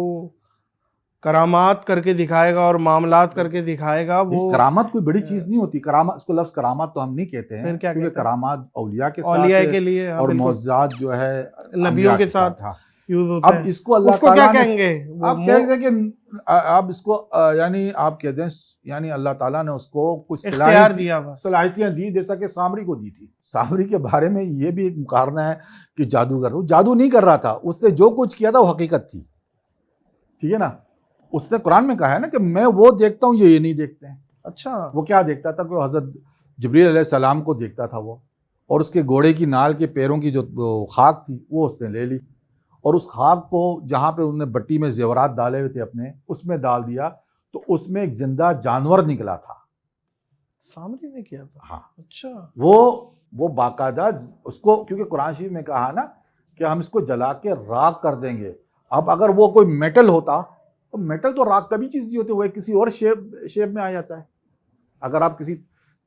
A: کرامات کر کے دکھائے گا اور معاملات کر کے دکھائے گا وہ
B: کرامت کوئی بڑی چیز نہیں ہوتی. کرامت اس کو لفظ کرامات تو ہم نہیں کہتے ہیں کیونکہ کرامات اولیاء کے ساتھ
A: اولیاء کے لیے
B: اور معجزات جو ہے
A: نبیوں کے ساتھ یوز ہوتا ہے.
B: اب اس کو اللہ
A: تعالیٰ کیا کہیں گے؟
B: آپ کہیں گے کہ آپ اس کو یعنی آپ کہتے ہیں یعنی اللہ تعالیٰ نے اس کو کچھ صلاحیتیں دی جیسا کہ سامری کو دی تھی. سامری کے بارے میں یہ بھی ایک مقارنہ ہے کہ جادوگر وہ جادو نہیں کر رہا تھا, اس نے جو کچھ کیا تھا وہ حقیقت تھی. ٹھیک ہے نا. اس نے قرآن میں کہا ہے نا کہ میں وہ دیکھتا ہوں یہ نہیں دیکھتے ہیں. اچھا. وہ کیا دیکھتا تھا کہ وہ حضرت جبریل علیہ السلام کو دیکھتا تھا وہ, اور اس کے گھوڑے کی نال کے پیروں کی جو خاک تھی وہ اس نے لے لی اور اس خاک کو جہاں پہ انہوں نے بٹی میں زیورات ڈالے ہوئے تھے اپنے اس میں ڈال دیا تو اس میں ایک زندہ جانور نکلا تھا.
A: سامری نے کیا تھا.
B: ہاں.
A: اچھا.
B: وہ باقاعدہ اس کو کیونکہ قرآن شریف میں کہا نا کہ ہم اس کو جلا کے راکھ کر دیں گے. اب اگر وہ کوئی میٹل ہوتا تو میٹل تو راکھ کبھی چیز نہیں ہوتی, وہ کسی اور شیپ میں آ جاتا ہے. اگر آپ کسی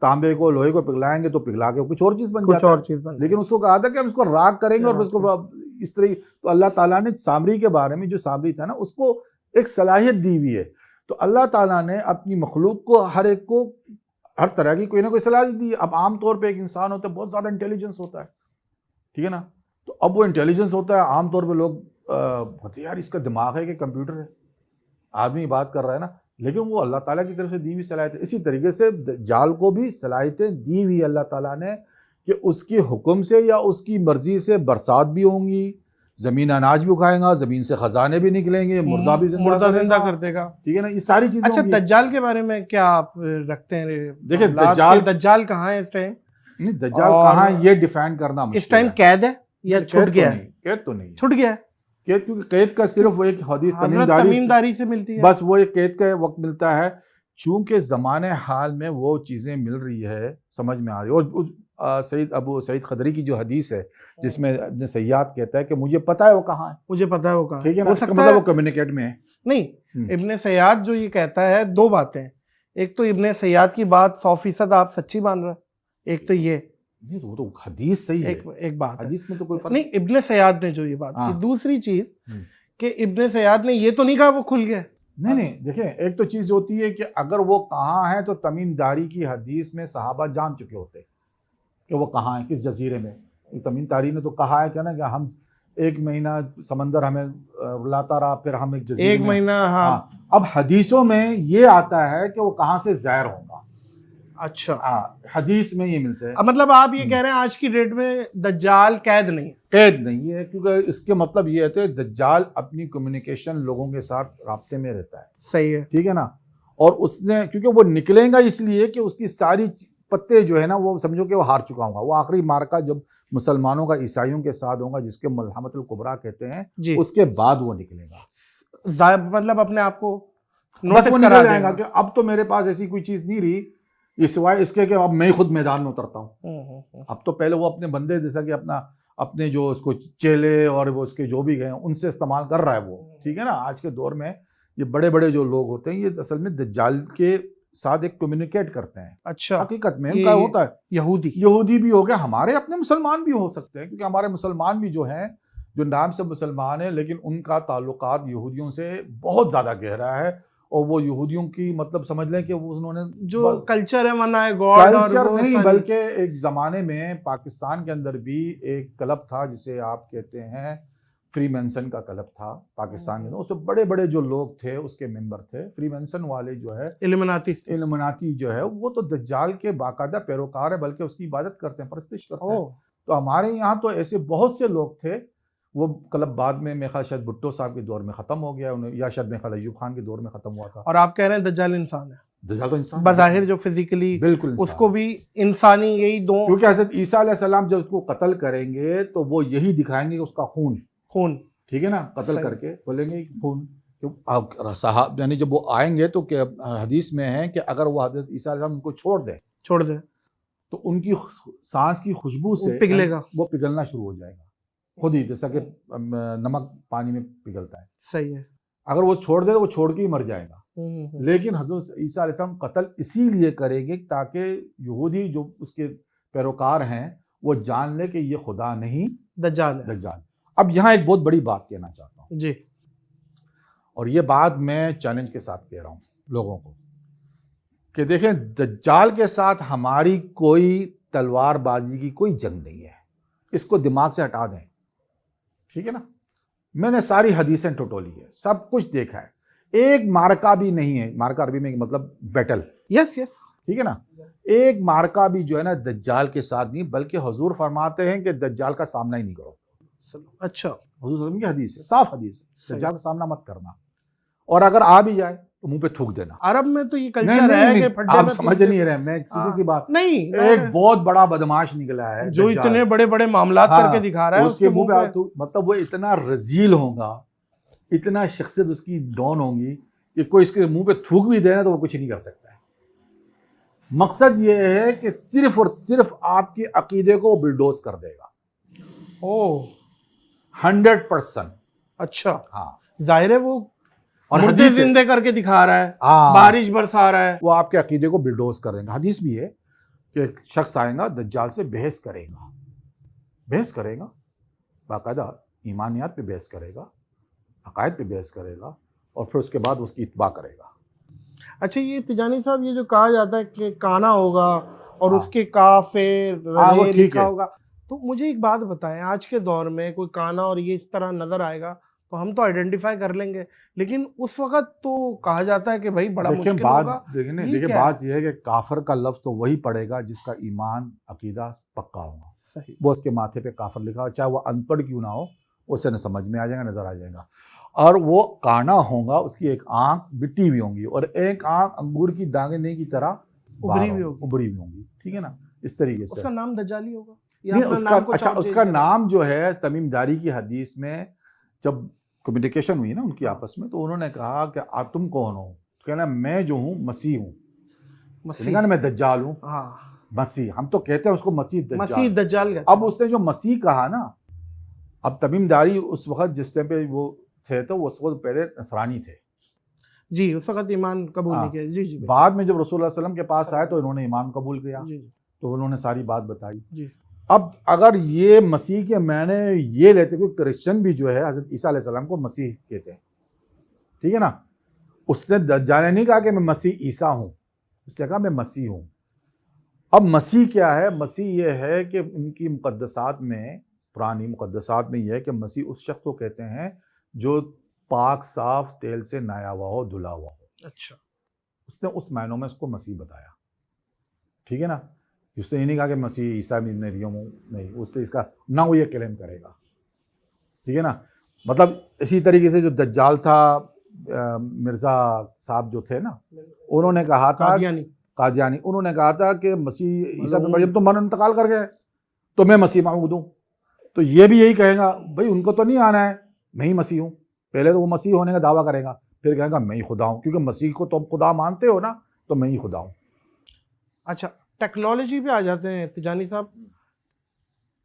B: تانبے کو لوہے کو پگھلائیں گے تو پگھلا کے کچھ اور چیز بن جاتا ہے. لیکن اس کو کہا تھا کہ ہم اس کو راکھ کریں گے اور اس کو اس طرح. تو اللہ تعالیٰ نے سامری کے بارے میں جو سامری تھا نا اس کو ایک صلاحیت دی ہوئی ہے. تو اللہ تعالیٰ نے اپنی مخلوق کو ہر ایک کو ہر طرح کی کوئی نہ کوئی صلاحیت دی. اب عام طور پہ ایک انسان ہوتا ہے بہت زیادہ انٹیلیجنس ہوتا ہے. ٹھیک ہے نا. تو اب وہ انٹیلیجنس ہوتا ہے عام طور پہ لوگ بولتے یار اس کا دماغ ہے کہ کمپیوٹر ہے, آدمی بات کر رہا ہے نا, لیکن وہ اللہ تعالیٰ کی طرف سے دی ہوئی صلاحیت ہے. اسی طریقے سے دجال کو بھی صلاحیتیں دی ہوئی اللہ تعالیٰ نے کہ اس کی حکم سے یا اس کی مرضی سے برسات بھی ہوں گی, زمین اناج بھی اگائے گا, زمین سے خزانے بھی نکلیں گے, مردہ بھی
A: زندہ کر دے گا.
B: ٹھیک ہے نا. یہ ساری چیزیں.
A: اچھا دجال کے بارے میں کیا آپ رکھتے ہیں؟
B: دیکھیں
A: دجال کہاں ہے اس ٹائم؟
B: نہیں دجال کہاں ہے یہ ڈیفائن کرنا مشکل ہے.
A: اس ٹائم قید ہے یا چھٹ گیا ہے؟
B: قید تو نہیں
A: چھٹ گیا ہے.
B: قید کیونکہ قید کا صرف وہ ایک حدیث
A: تمیمداری سے ملتی ہے,
B: بس وہ ایک قید کا وقت ملتا ہے. چونکہ زمانے حال میں وہ چیزیں مل رہی ہے سمجھ میں آ رہی ہے. اور ابو سعید خدری کی جو حدیث ہے جس میں ابن سیاد کہتا ہے کہ مجھے پتا ہے وہ کہاں ہے.
A: مجھے پتا ہے وہ کہاں.
B: ٹھیک ہے نا. مطلب وہ کمیونیکیٹ میں ہے.
A: نہیں ابن سیاد جو یہ کہتا ہے دو باتیں. ایک تو ابن سیاد کی بات 100% آپ سچی مان رہے, ایک تو یہ
B: وہ تو حدیث صحیح ہے.
A: ایک بات
B: حدیث میں تو کوئی فرق
A: نہیں. ابن سیاد نے جو یہ بات کی. دوسری چیز کہ ابن سیاد نے یہ تو نہیں کہا وہ کھل گیا.
B: نہیں دیکھیں ایک تو چیز ہوتی ہے کہ اگر وہ کہاں ہے تو تمیم داری کی حدیث میں صحابہ جان چکے ہوتے کہ وہ کہاں ہے کس جزیرے میں. تمیم داری نے تو کہا ہے کہ نا کہ ہم 1 مہینہ سمندر ہمیں رلاتا رہا پھر ہم ایک جزیرے
A: 1 مہینہ. ہاں.
B: اب حدیثوں میں یہ آتا ہے کہ وہ کہاں سے ظاہر ہوگا.
A: اچھا.
B: حدیث میں یہ ملتا ہے.
A: مطلب آپ یہ کہہ رہے ہیں آج کی ڈیٹ میں دجال قید نہیں ہے.
B: قید نہیں ہے کیونکہ اس کے مطلب یہ ہے کہ دجال اپنی کمیونیکیشن لوگوں کے ساتھ رابطے میں رہتا ہے.
A: صحیح ہے.
B: ٹھیک ہے نا. اور اس نے کیونکہ وہ نکلیں گا اس لیے کہ اس کی ساری پتے جو ہے نا وہ سمجھو کہ وہ ہار چکا ہوگا. وہ آخری مارکا جب مسلمانوں کا عیسائیوں کے ساتھ ہوگا جس کے ملحمت الکبریٰ کہتے ہیں جی. اس کے بعد وہ نکلے گا.
A: مطلب اپنے آپ کو
B: نوٹس کرا جائے گا کہ اب تو میرے پاس ایسی کوئی چیز نہیں رہی سوائے اس کے کہ اب میں خود میدان میں اترتا ہوں. اب تو پہلے وہ اپنے بندے جیسا کہ اپنا اپنے جو اس کو چیلے اور وہ اس کے جو بھی گئے ان سے استعمال کر رہا ہے وہ، ٹھیک ہے نا. آج کے دور میں یہ بڑے بڑے جو لوگ ہوتے ہیں یہ اصل میں دجال کے ساتھ ایک کمیونیکیٹ کرتے ہیں.
A: اچھا
B: حقیقت میں ان کا ہوتا ہے یہودی بھی ہو گیا، ہمارے اپنے مسلمان بھی ہو سکتے ہیں، کیونکہ ہمارے مسلمان بھی جو ہیں جو نام سے مسلمان ہیں لیکن ان کا تعلقات یہودیوں سے بہت زیادہ گہرا ہے، اور وہ یہودیوں کی مطلب سمجھ لیں کہ وہ انہوں نے
A: جو کلچر ہے منع ہے گاڈ،
B: کلچر نہیں بلکہ ایک زمانے میں پاکستان کے اندر بھی ایک کلب تھا جسے آپ کہتے ہیں فری مینسن کا کلب تھا پاکستان کے اندر. اس میں بڑے بڑے جو لوگ تھے اس کے ممبر تھے. فری مینسن والے جو ہے علمناتی جو ہے وہ تو دجال کے باقاعدہ پیروکار ہے، بلکہ اس کی عبادت کرتے ہیں، پرستش کرتے ہیں. تو ہمارے یہاں تو ایسے بہت سے لوگ تھے. وہ کلب بعد میں میرے خیال شاید بھٹو صاحب کے دور میں ختم ہو گیا، یا شاید میرے خیال ایوب خان کے دور میں ختم ہوا تھا.
A: اور آپ کہہ رہے ہیں دجال انسان ہے؟
B: دجال تو انسان
A: بظاہر جو فزیکلی
B: بالکل
A: اس کو بھی انسانی یہی دو،
B: کیونکہ حضرت عیسیٰ علیہ السلام جب اس کو قتل کریں گے تو وہ یہی دکھائیں گے اس کا خون، ٹھیک ہے نا، قتل کر کے بولیں گے خون. صاحب یعنی جب وہ آئیں گے تو حدیث میں ہے کہ اگر وہ حضرت عیسیٰ علیہ السلام ان کو چھوڑ دے تو ان کی سانس کی خوشبو سے
A: پگھلے گا، وہ
B: پگھلنا شروع ہو جائے گا خود ہی، جیسا کہ نمک پانی میں پگھلتا ہے.
A: صحیح ہے.
B: اگر وہ چھوڑ دے تو وہ چھوڑ کے ہی مر جائے گا. لیکن حضرت عیسیٰ علیہ السلام قتل اسی لیے کریں گے تاکہ یہودی جو اس کے پیروکار ہیں وہ جان لے کہ یہ خدا نہیں
A: دجال ہے.
B: اب یہاں ایک بہت بڑی بات کہنا چاہتا ہوں
A: جی،
B: اور یہ بات میں چیلنج کے ساتھ کہہ رہا ہوں لوگوں کو کہ دیکھیں دجال کے ساتھ ہماری کوئی تلوار بازی کی کوئی جنگ نہیں ہے، اس کو دماغ سے ہٹا دیں، ٹھیک ہے نا. میں نے ساری حدیثیں ٹٹولی ہے، سب کچھ دیکھا ہے، ایک مارکا بھی نہیں ہے. مارکا عربی میں مطلب بیٹل،
A: یس
B: ٹھیک ہے نا. ایک مارکا بھی جو ہے نا دجال کے ساتھ نہیں، بلکہ حضور فرماتے ہیں کہ دجال کا سامنا ہی نہیں کرو.
A: اچھا،
B: حضور صلی اللہ علیہ وسلم کی حدیث ہے، صاف حدیث ہے، دجال کا سامنا مت کرنا، اور اگر آ بھی جائے تو منہ پہ تھوک دینا.
A: عرب میں تو یہ کلچر ہے کہ
B: آپ سمجھ نہیں رہے. میں سیدھی سی بات
A: نہیں،
B: ایک بہت بڑا بدماش نکلا ہے
A: جو اتنے بڑے بڑے معاملات کر کے دکھا رہا ہے،
B: اس کے منہ پہ مطلب وہ اتنا رذیل ہوگا، اتنا شخصیت اس کی ڈاؤن ہوگی کہ کوئی اس کے منہ پہ تھوک بھی دے نا تو وہ کچھ نہیں کر سکتا ہے. مقصد یہ ہے کہ صرف اور صرف آپ کے عقیدے کو وہ بلڈوز کر دے گا. 100%.
A: اچھا،
B: ہاں
A: ظاہر ہے وہ
B: اور
A: مردے زندے کر کے دکھا رہا ہے، بارش برسا رہا ہے،
B: وہ آپ کے عقیدے کو بلڈوز کر دیں گا. حدیث بھی ہے کہ ایک شخص آئے گا دجال سے بحث کرے گا باقاعدہ ایمانیات پہ بحث کرے گا، عقائد پہ بحث کرے گا، اور پھر اس کے بعد اس کی اتباع کرے گا.
A: اچھا، یہ تجانی صاحب یہ جو کہا جاتا ہے کہ کانا ہوگا اور اس کے کافے لکھا ہوگا، تو مجھے ایک بات بتائیں، آج کے دور میں کوئی کانا اور یہ اس طرح نظر آئے گا تو ہم تو آئیڈینٹیفائی کر لیں گے، لیکن اس وقت تو کہا جاتا ہے کہ بھائی بڑا مشکل ہوگا.
B: دیکھیں بات یہ ہے کہ کافر کا لفظ تو وہی پڑے گا جس کا ایمان عقیدہ پکا ہوگا.
A: صحیح،
B: وہ اس کے ماتھے پہ کافر لکھا ہو، چاہے وہ ان پڑھ کیوں نہ ہو، اسے نہ سمجھ میں آ جائے گا، نظر آ جائے گا. اور وہ کانا ہوگا، اس کی ایک آنکھ مٹی ہوئی ہوں گی اور ایک آنکھ انگور کی دانے کی طرح ابری ہوئی ہوں گی، ٹھیک ہے نا. اس طریقے سے
A: اس کا نام دجالی ہوگا.
B: اچھا، اس کا نام جو ہے تمیم داری کی حدیث میں جب کمیونیکیشن ہوئی نا ان کی آپس میں، تو انہوں نے کہا کہ تم کون ہو؟ کہنا میں جو ہوں مسیح ہوں. کہنا میں دجال ہوں. مسیح ہم تو کہتے ہیں اس کو مسیح
A: دجال.
B: اب اس نے جو مسیح کہا نا، اب تمیم داری اس وقت جس ٹائم پہ وہ تھے تو وہ اس وقت پہلے نصرانی تھے.
A: جی، اس وقت ایمان قبول نہیں کیا. جی،
B: بعد میں جب رسول اللہ علیہ وسلم کے پاس آئے تو انہوں نے ایمان قبول کیا. تو انہوں نے ساری بات بتائی. اب اگر یہ مسیح کے معنی یہ لیتے کہ کرسچن بھی جو ہے حضرت عیسیٰ علیہ السلام کو مسیح کہتے ہیں، ٹھیک ہے نا. اس نے دجال نے نہیں کہا کہ میں مسیح عیسیٰ ہوں، اس نے کہا میں مسیح ہوں. اب مسیح کیا ہے؟ مسیح یہ ہے کہ ان کی مقدسات میں، پرانی مقدسات میں یہ ہے کہ مسیح اس شخص کو کہتے ہیں جو پاک صاف تیل سے نایا ہوا ہو، دھلا ہوا ہو.
A: اچھا،
B: اس نے اس معنوں میں اس کو مسیح بتایا، ٹھیک ہے نا. اس نے یہ نہیں کہا کہ مسیح عیسیٰ ابن مریم نہیں، اس نے اس کا نہ وہ یہ کلیم کرے گا، ٹھیک ہے نا. مطلب اسی طریقے سے جو دجال تھا، مرزا صاحب جو تھے نا، انہوں نے کہا تھا قادیانی، انہوں نے کہا تھا کہ مسیح عیسیٰ ابن مریم تو من انتقال کر گئے تو میں مسیح معبود ہوں. تو یہ بھی یہی کہے گا بھائی ان کو تو نہیں آنا ہے، میں ہی مسیح ہوں. پہلے تو وہ مسیح ہونے کا دعویٰ کرے گا، پھر کہے گا میں ہی خدا ہوں، کیونکہ مسیح کو تم خدا مانتے ہو نا، تو میں ہی خدا ہوں.
A: اچھا، ٹیکنالوجی پہ آ جاتے ہیں تجانی صاحب.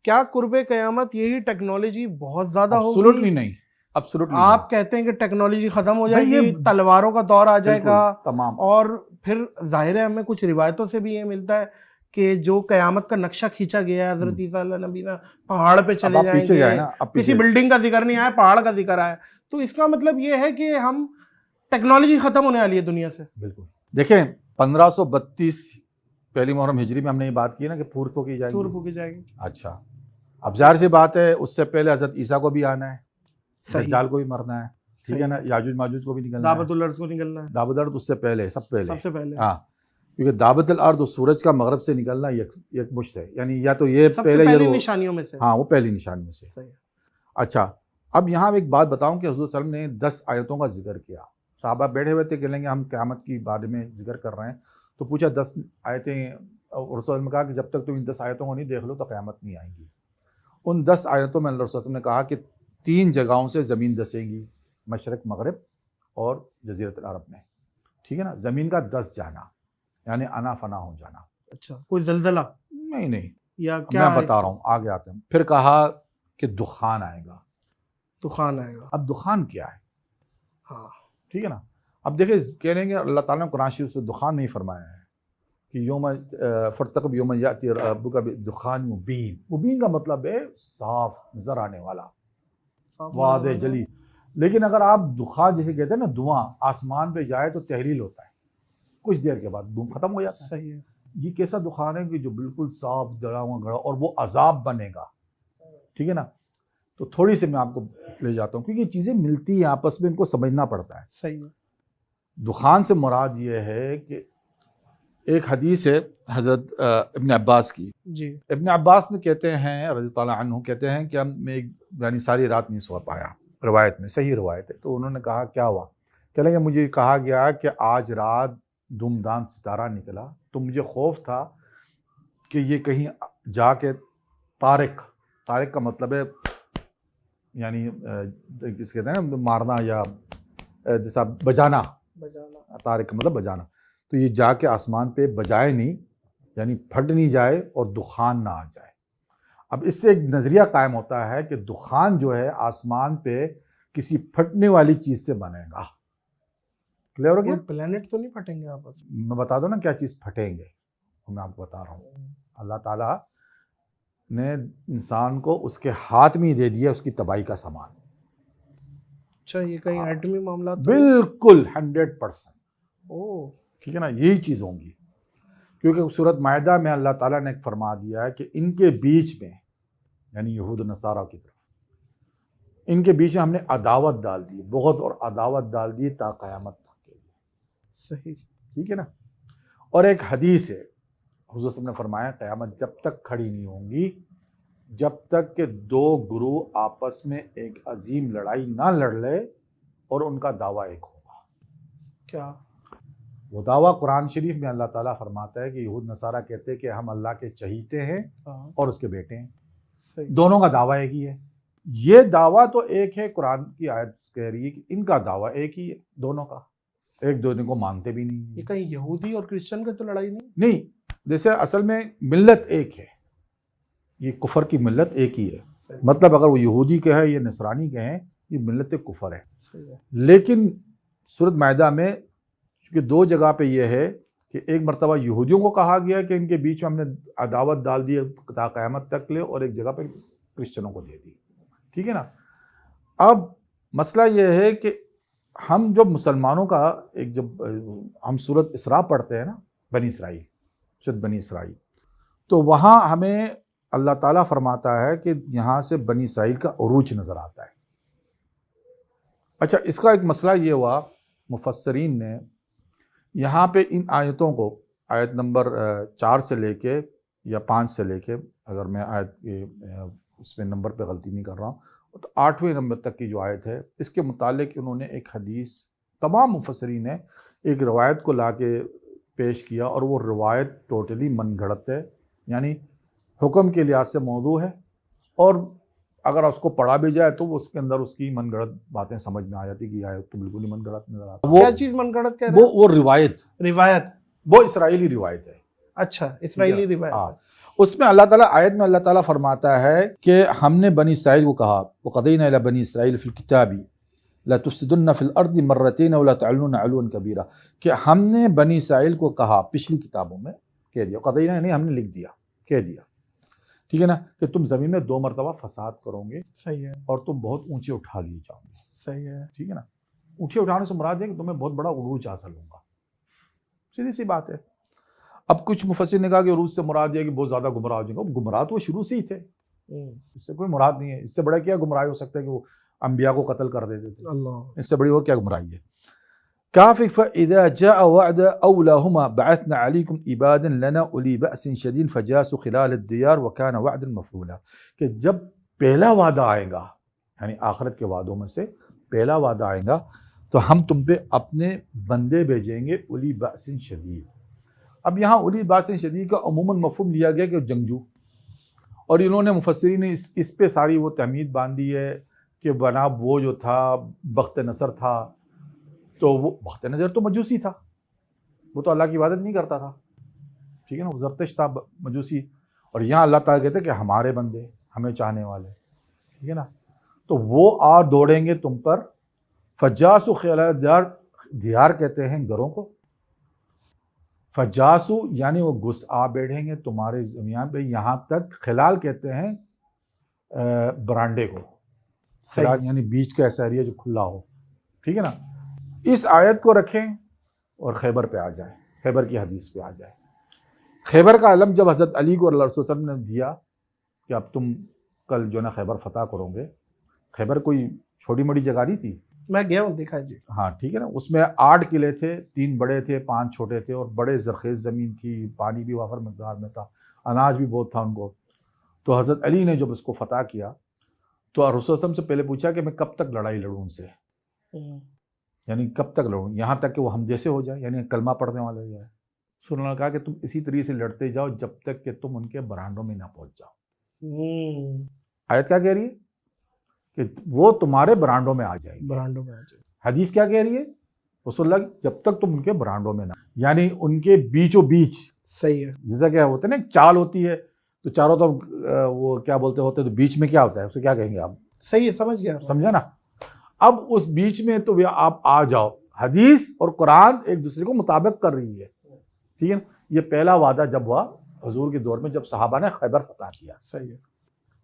A: کیا قرب قیامت یہی ٹیکنالوجی بہت زیادہ ہوگی؟
B: ایبسولوٹلی نہیں، ایبسولوٹلی
A: آپ کہتے ہیں کہ ٹیکنالوجی ختم ہو جائے
B: بھائی
A: گی،
B: یہ
A: تلواروں کا دور آ جائے گا،
B: تمام.
A: اور پھر ظاہر ہے ہمیں کچھ روایتوں سے بھی یہ ملتا ہے کہ جو قیامت کا نقشہ کھینچا گیا ہے حضرت عیسیٰ علیہ نبی نے، پہاڑ پہ چلے جائیں
B: پیچھے جائیں
A: گے،
B: نا، اب
A: کسی بلڈنگ کا ذکر نہیں آیا، پہاڑ کا ذکر آیا، تو اس کا مطلب یہ ہے کہ ہم ٹیکنالوجی ختم ہونے والی ہے دنیا سے.
B: بالکل. دیکھیں 1532 پہلی محرم ہجری میں ہم نے یہ بات کی نا کہ پھور پھونکی جائے
A: سور
B: گی.
A: پھونکی جائے گی.
B: اچھا، اب ظاہر سی بات ہے اس سے پہلے حضرت عیسیٰ کو بھی آنا ہے،
A: صحیح.
B: دجال کو بھی مرنا ہے، ٹھیک ہے نا، یاجوج ماجوج کو بھی نکلنا ہے،
A: دعوت الارض کو نکلنا ہے
B: دعوت الارض اس سے پہلے، سب پہلے،
A: سب سے پہلے.
B: ہاں، کیونکہ دعوت الارض اور سورج کا مغرب سے نکلنا یک مشت ہے، یعنی یا تو یہ
A: سب سے
B: پہلے یا
A: پہلی
B: وہ،
A: نشانیوں میں سے.
B: ہاں وہ پہلی نشانی میں سے.
A: صحیح.
B: اچھا، اب یہاں ایک بات بتاؤں کہ حضور صلی اللہ علیہ وسلم نے 10 آیتوں کا ذکر کیا. صحابہ بیٹھے ہوئے تھے کہ لیں گے ہم قیامت کی بارے میں ذکر کر رہے ہیں، تو پوچھا 10 آیتیں، اور رسول اللہ نے کہا کہ جب تک تم ان 10 آیتوں کو نہیں دیکھ لو تو قیامت نہیں آئے گی. ان 10 آیتوں میں اللہ رسول اللہ نے کہا کہ 3 جگہوں سے زمین دسے گی، مشرق، مغرب اور جزیرۃ العرب میں، ٹھیک ہے نا، زمین کا دس جانا یعنی انا فنا ہو جانا.
A: اچھا، کوئی زلزلہ
B: نہیں،
A: یا کیا؟
B: میں بتا رہا ہوں، آگے آتے ہیں. پھر کہا کہ دخان آئے گا.
A: طوفان آئے گا.
B: اب دخان کیا ہے؟
A: ہاں
B: ٹھیک ہے نا. اب دیکھیں کہہ لیں گے اللہ تعالیٰ نے قرآن شریف سے دخان نہیں فرمایا ہے کہ یوم فرتقب یوم یاتی ربک بدخان مبین. مبین کا مطلب ہے صاف نظر آنے والا، واضح جلی. لیکن اگر آپ دخان جسے کہتے ہیں نا، دھواں آسمان پہ جائے تو تحلیل ہوتا ہے، کچھ دیر کے بعد دھواں ختم ہو جاتا ہے.
A: صحیح ہے.
B: یہ کیسا دخان ہے کہ جو بالکل صاف جڑا ہوا گڑا، اور وہ عذاب بنے گا، ٹھیک ہے نا. تو تھوڑی سی میں آپ کو لے جاتا ہوں کیونکہ یہ چیزیں ملتی ہیں آپس میں، ان کو سمجھنا پڑتا ہے.
A: صحیح ہے.
B: دخان سے مراد یہ ہے کہ ایک حدیث ہے حضرت ابن عباس کی.
A: جی.
B: ابن عباس نے کہتے ہیں رضی اللہ عنہ، کہتے ہیں کہ میں یعنی ساری رات نہیں سو پایا، روایت میں صحیح روایت ہے. تو انہوں نے کہا کیا ہوا؟ کہنے لگے مجھے کہا گیا کہ آج رات دم دان ستارہ نکلا، تو مجھے خوف تھا کہ یہ کہیں جا کے طارق کا مطلب ہے یعنی جس کہتے ہیں نا مارنا، یا جیسا بجانا، طارق کا مطلب بجانا، تو یہ جا کے آسمان پہ بجائے نہیں، یعنی پھٹ نہیں جائے اور دخان نہ آ جائے. اب اس سے ایک نظریہ قائم ہوتا ہے کہ دخان جو ہے آسمان پہ کسی پھٹنے والی چیز سے بنے گا. کلیئر ہو گیا؟
A: پلانٹ تو نہیں پھٹیں گے آپس
B: میں بتا دوں نا کیا چیز پھٹیں گے، میں آپ کو بتا رہا ہوں. اللہ تعالیٰ نے انسان کو اس کے ہاتھ میں ہی دے دیا اس کی تباہی کا سامان.
A: اچھا، یہ کہیں ایٹمی معاملات؟
B: بالکل 100%.
A: اوہ،
B: ٹھیک ہے نا، یہی چیز ہوں گی. کیونکہ سورۃ مائدہ میں اللہ تعالیٰ نے ایک فرما دیا ہے کہ ان کے بیچ میں، یعنی یہود و نصارہ کی طرف، ان کے بیچ میں ہم نے عداوت ڈال دی، بغض اور عداوت ڈال دی تا قیامت تک کے لیے.
A: صحیح.
B: ٹھیک ہے نا. اور ایک حدیث ہے حضور صلی اللہ علیہ وسلم نے فرمایا قیامت جب تک کھڑی نہیں ہوں گی جب تک کہ 2 گروہ آپس میں ایک عظیم لڑائی نہ لڑ لے اور ان کا دعویٰ ایک ہوگا.
A: کیا
B: وہ دعویٰ؟ قرآن شریف میں اللہ تعالیٰ فرماتا ہے کہ یہود نصارہ کہتے ہیں کہ ہم اللہ کے چہیتے ہیں اور اس کے بیٹے ہیں.
A: صحیح.
B: دونوں کا دعویٰ ایک ہی ہے. یہ دعویٰ تو ایک ہے، قرآن کی آیت کہہ رہی ہے کہ ان کا دعویٰ ایک ہی ہے، دونوں کا، ایک دوسرے کو مانتے بھی نہیں.
A: یہ کہیں یہودی اور کرسچن کی تو لڑائی نہیں؟
B: نہیں، جیسے اصل میں ملت ایک ہے، یہ کفر کی ملت ایک ہی ہے. مطلب اگر وہ یہودی کہیں یا نصرانی کہیں، یہ ملت کفر ہے. لیکن سورۃ مائدہ میں چونکہ 2 جگہ پہ یہ ہے کہ ایک مرتبہ یہودیوں کو کہا گیا کہ ان کے بیچ میں ہم نے عداوت ڈال دی تا قیامت تک لے، اور ایک جگہ پہ کرسچنوں کو دے دی. ٹھیک ہے نا. اب مسئلہ یہ ہے کہ ہم جب مسلمانوں کا جب ہم سورۃ اسراء پڑھتے ہیں نا، بنی اسرائیل، سورۃ بنی اسرائیل، تو وہاں ہمیں اللہ تعالیٰ فرماتا ہے کہ یہاں سے بنی اسرائیل کا عروج نظر آتا ہے. اچھا، اس کا ایک مسئلہ یہ ہوا، مفسرین نے یہاں پہ ان آیتوں کو، آیت نمبر 4 سے لے کے یا 5 سے لے کے، اگر میں آیت اس میں نمبر پہ غلطی نہیں کر رہا ہوں، تو 8ویں نمبر تک کی جو آیت ہے، اس کے متعلق انہوں نے ایک حدیث، تمام مفسرین نے ایک روایت کو لا کے پیش کیا، اور وہ روایت ٹوٹلی من گھڑت ہے، یعنی حکم کے لحاظ سے موضوع ہے، اور اگر اس کو پڑھا بھی جائے تو اس کے اندر اس کی من گھڑت باتیں سمجھ میں آ جاتی کہ یہ آیت تو بالکل ہی من گھڑت نظر آتی.
A: کیا چیز من گھڑت کہہ رہے ہیں؟
B: وہ روایت
A: روایت،
B: وہ اسرائیلی روایت ہے.
A: اچھا، اسرائیلی روایت.
B: ہاں، اس میں اللہ تعالیٰ آیت میں اللہ تعالیٰ فرماتا ہے کہ ہم نے بنی اسرائیل کو کہا وَقَضَيْنَا إِلَىٰ بَنِي إِسْرَائِيلَ فِي الْكِتَابِ لَتُفْسِدُنَّ فِي الْأَرْضِ مَرَّتَيْنِ وَلَا تَعْلُونَ عُلُوًّا كَبِيرًا، کہ ہم نے بنی اسرائیل کو کہا پچھلی کتابوں میں کہہ دیا، قضینا یعنی ہم نے لکھ دیا، کہہ دیا، ٹھیک ہے نا، کہ تم زمین میں 2 مرتبہ فساد کرو گے،
A: صحیح ہے،
B: اور تم بہت اونچے اٹھا لیے جاؤ گے،
A: صحیح ہے،
B: ٹھیک ہے نا۔ اونچے اٹھانے سے مراد ہے کہ تمہیں بہت بڑا عروج حاصل ہوگا، سیدھی سی بات ہے۔ اب کچھ مفسر نے کہا کہ عروج سے مراد یہ ہے کہ بہت زیادہ گمراہ ہو جائیں گے، گمراہ تو وہ شروع سے ہی تھے، اس سے کوئی مراد نہیں ہے، اس سے بڑا کیا گمراہی ہو سکتا ہے کہ وہ انبیاء کو قتل کر دیتے تھے،
A: اللہ،
B: اس سے بڑی اور کیا گمراہی ہے۔ کافی فَإِذَا جَاءَ وَعْدَ أَوْلَاهُمَا بَعَثْنَا عَلَيْكُمْ عِبَادًا لَنَا أُولِي بَأْسٍ شَدِيدٍ فَجَاسُوا خِلَالَ الدِّيَارِ وَكَانَ وَعْدًا مَفْعُولًا، کہ جب پہلا وعدہ آئے گا، یعنی آخرت کے وعدوں میں سے پہلا وعدہ آئے گا تو ہم تم پہ اپنے بندے بھیجیں گے اولی بأس شدید۔ اب یہاں اولی بأس شدید کا عموماً مفہوم لیا گیا کہ جنگجو، اور انہوں نے مفسرین نے اس پہ ساری وہ تحمید باندھی ہے کہ جناب وہ جو تھا بخت نصر تھا، تو وہ بخت نصر تو مجوسی تھا، وہ تو اللہ کی عبادت نہیں کرتا تھا، ٹھیک ہے نا، وہ زرتش تھا مجوسی، اور یہاں اللہ تعالیٰ کہتے ہیں کہ ہمارے بندے ہمیں چاہنے والے، ٹھیک ہے نا، تو وہ آ دوڑیں گے تم پر، فجاسو خلال دیار، دیار کہتے ہیں گھروں کو، فجاسو یعنی وہ گھس آ بیٹھیں گے تمہارے زمین پہ، یہاں تک خلال کہتے ہیں برانڈے کو، خلال یعنی بیچ کا ایسا ایریا جو کھلا ہو، ٹھیک ہے نا۔ اس آیت کو رکھیں اور خیبر پہ آ جائیں، خیبر کی حدیث پہ آ جائیں۔ خیبر کا علم جب حضرت علی کو اللہ رسول صلی اللہ علیہ وسلم نے دیا کہ اب تم کل جو ہے نا خیبر فتح کرو گے، خیبر کوئی چھوٹی موٹی جگہ نہیں تھی،
A: میں گیا ہوں، دیکھا جی،
B: ہاں ٹھیک ہے نا، اس میں 8 قلعے تھے، 3 بڑے تھے، 5 چھوٹے تھے، اور بڑے زرخیز زمین تھی، پانی بھی وافر مقدار میں تھا، اناج بھی بہت تھا ان کو۔ تو حضرت علی نے جب اس کو فتح کیا تو رسول صلی اللہ علیہ وسلم سے پہلے پوچھا کہ میں کب تک لڑائی لڑوں ان سے، یعنی کب تک لڑوں، یہاں تک کہ وہ ہم جیسے ہو جائے، یعنی کلمہ پڑھنے والے ہو جائے۔ رسول اللہ نے کہا کہ تم اسی طریقے سے لڑتے جاؤ جب تک کہ تم ان کے برانڈوں میں نہ پہنچ جاؤ۔ آیت کیا کہہ رہی ہے کہ وہ تمہارے برانڈوں میں آ جائے گی،
A: برانڈوں میں آ جائے،
B: حدیث کیا کہہ رہی ہے رسول اللہ جب تک تم ان کے برانڈوں میں نہ، یعنی ان کے بیچوں بیچ،
A: صحیح ہے،
B: جیسا کیا ہوتا ہے نا، ایک چال ہوتی ہے تو چاروں طرف وہ کیا بولتے ہوتے تو بیچ میں کیا ہوتا ہے، اسے کیا کہیں گے آپ،
A: صحیح ہے، سمجھ گیا،
B: سمجھا نا۔ اب اس بیچ میں تو آپ آ جاؤ، حدیث اور قرآن ایک دوسرے کو مطابق کر رہی ہے، ٹھیک ہے نا۔ یہ پہلا وعدہ جب ہوا حضور کے دور میں جب صحابہ نے خیبر فتح کیا،
A: صحیح ہے،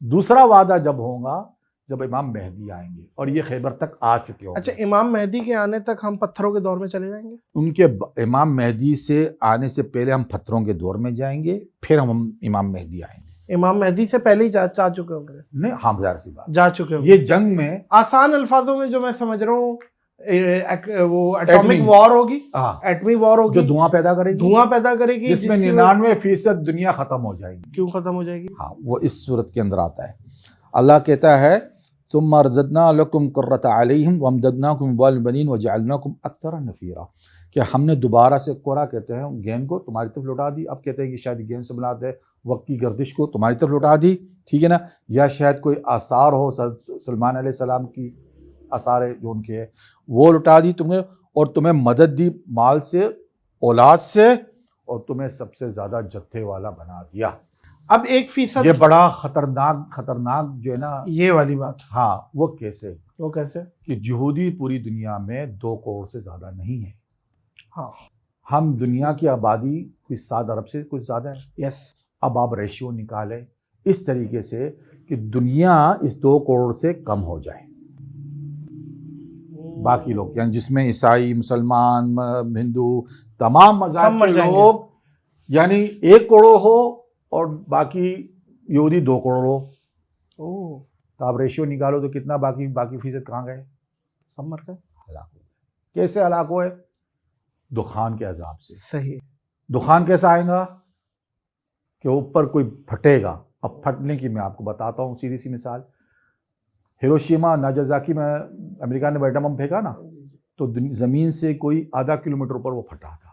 B: دوسرا وعدہ جب ہوگا جب امام مہدی آئیں گے اور یہ خیبر تک آ چکے ہوں گے۔
A: اچھا، امام مہدی کے آنے تک ہم پتھروں کے دور میں چلے جائیں گے؟
B: ان کے امام مہدی سے آنے سے پہلے ہم پتھروں کے دور میں جائیں گے، پھر ہم امام مہدی آئیں گے۔
A: امام مہدی سے پہلے ہی جا چکے ہوں گے؟
B: نہیں، ہاں ظاہر سی بات،
A: جا چکے ہوں گے۔
B: یہ جنگ میں
A: آسان الفاظوں میں جو میں سمجھ رہا ہوں وہ ایٹامک وار ہوگی، ایٹمی وار ہوگی
B: جو دھواں پیدا کرے گی،
A: دھواں پیدا کرے گی،
B: جس میں 99% دنیا ختم ہو جائے گی۔
A: کیوں ختم ہو جائے گی؟
B: ہاں، وہ اس صورت کے اندر آتا ہے۔ اللہ کہتا ہے ثم رددنا لكم قرۃ علیہم وامددناکم ببنین وجعلناکم اکثر نفیرا، کہ ہم نے دوبارہ سے قرہ کہتے ہیں گیند کو تمہاری طرف لوٹا دی، اب کہتے ہیں کہ شاید گیند سے مراد ہے وقت کی گردش کو تمہاری طرف لوٹا دی، ٹھیک ہے نا، یا شاید کوئی آثار ہو سلمان علیہ السلام کی آثار جو ان کے ہے وہ لوٹا دی تمہیں، اور تمہیں مدد دی مال سے، اولاد سے، اور تمہیں سب سے زیادہ جتھے والا بنا دیا۔
A: اب 1%
B: یہ بڑا خطرناک جو ہے نا
A: یہ والی بات،
B: ہاں، وہ کیسے
A: وہ کیسے؟
B: کہ یہودی پوری دنیا میں 2 کروڑ سے زیادہ نہیں ہے،
A: ہاں،
B: ہم دنیا کی آبادی کوئی 7 ارب سے کچھ زیادہ ہے۔
A: یس،
B: اب آپ ریشیو نکالیں اس طریقے سے کہ دنیا اس 2 کروڑ سے کم ہو جائے، باقی لوگ یعنی جس میں عیسائی، مسلمان، ہندو، تمام مذاہب کے لوگ، یعنی 1 کروڑ ہو اور باقی یہودی 2 کروڑ ہو، تو آپ ریشیو نکالو تو کتنا باقی فیصد کہاں گئے؟
A: سب مر گئے،
B: ہلاک ہو گئے۔ کیسے ہلاک ہوئے؟ دخان کے عذاب سے۔
A: صحیح،
B: دخان کیسا آئے گا کہ اوپر کوئی پھٹے گا۔ اب پھٹنے کی میں آپ کو بتاتا ہوں سیدھی سی مثال، ہیروشیما ناگاساکی میں امریکہ نے ایٹم بم پھینکا نا، تو زمین سے کوئی آدھا کلومیٹر اوپر وہ پھٹا تھا،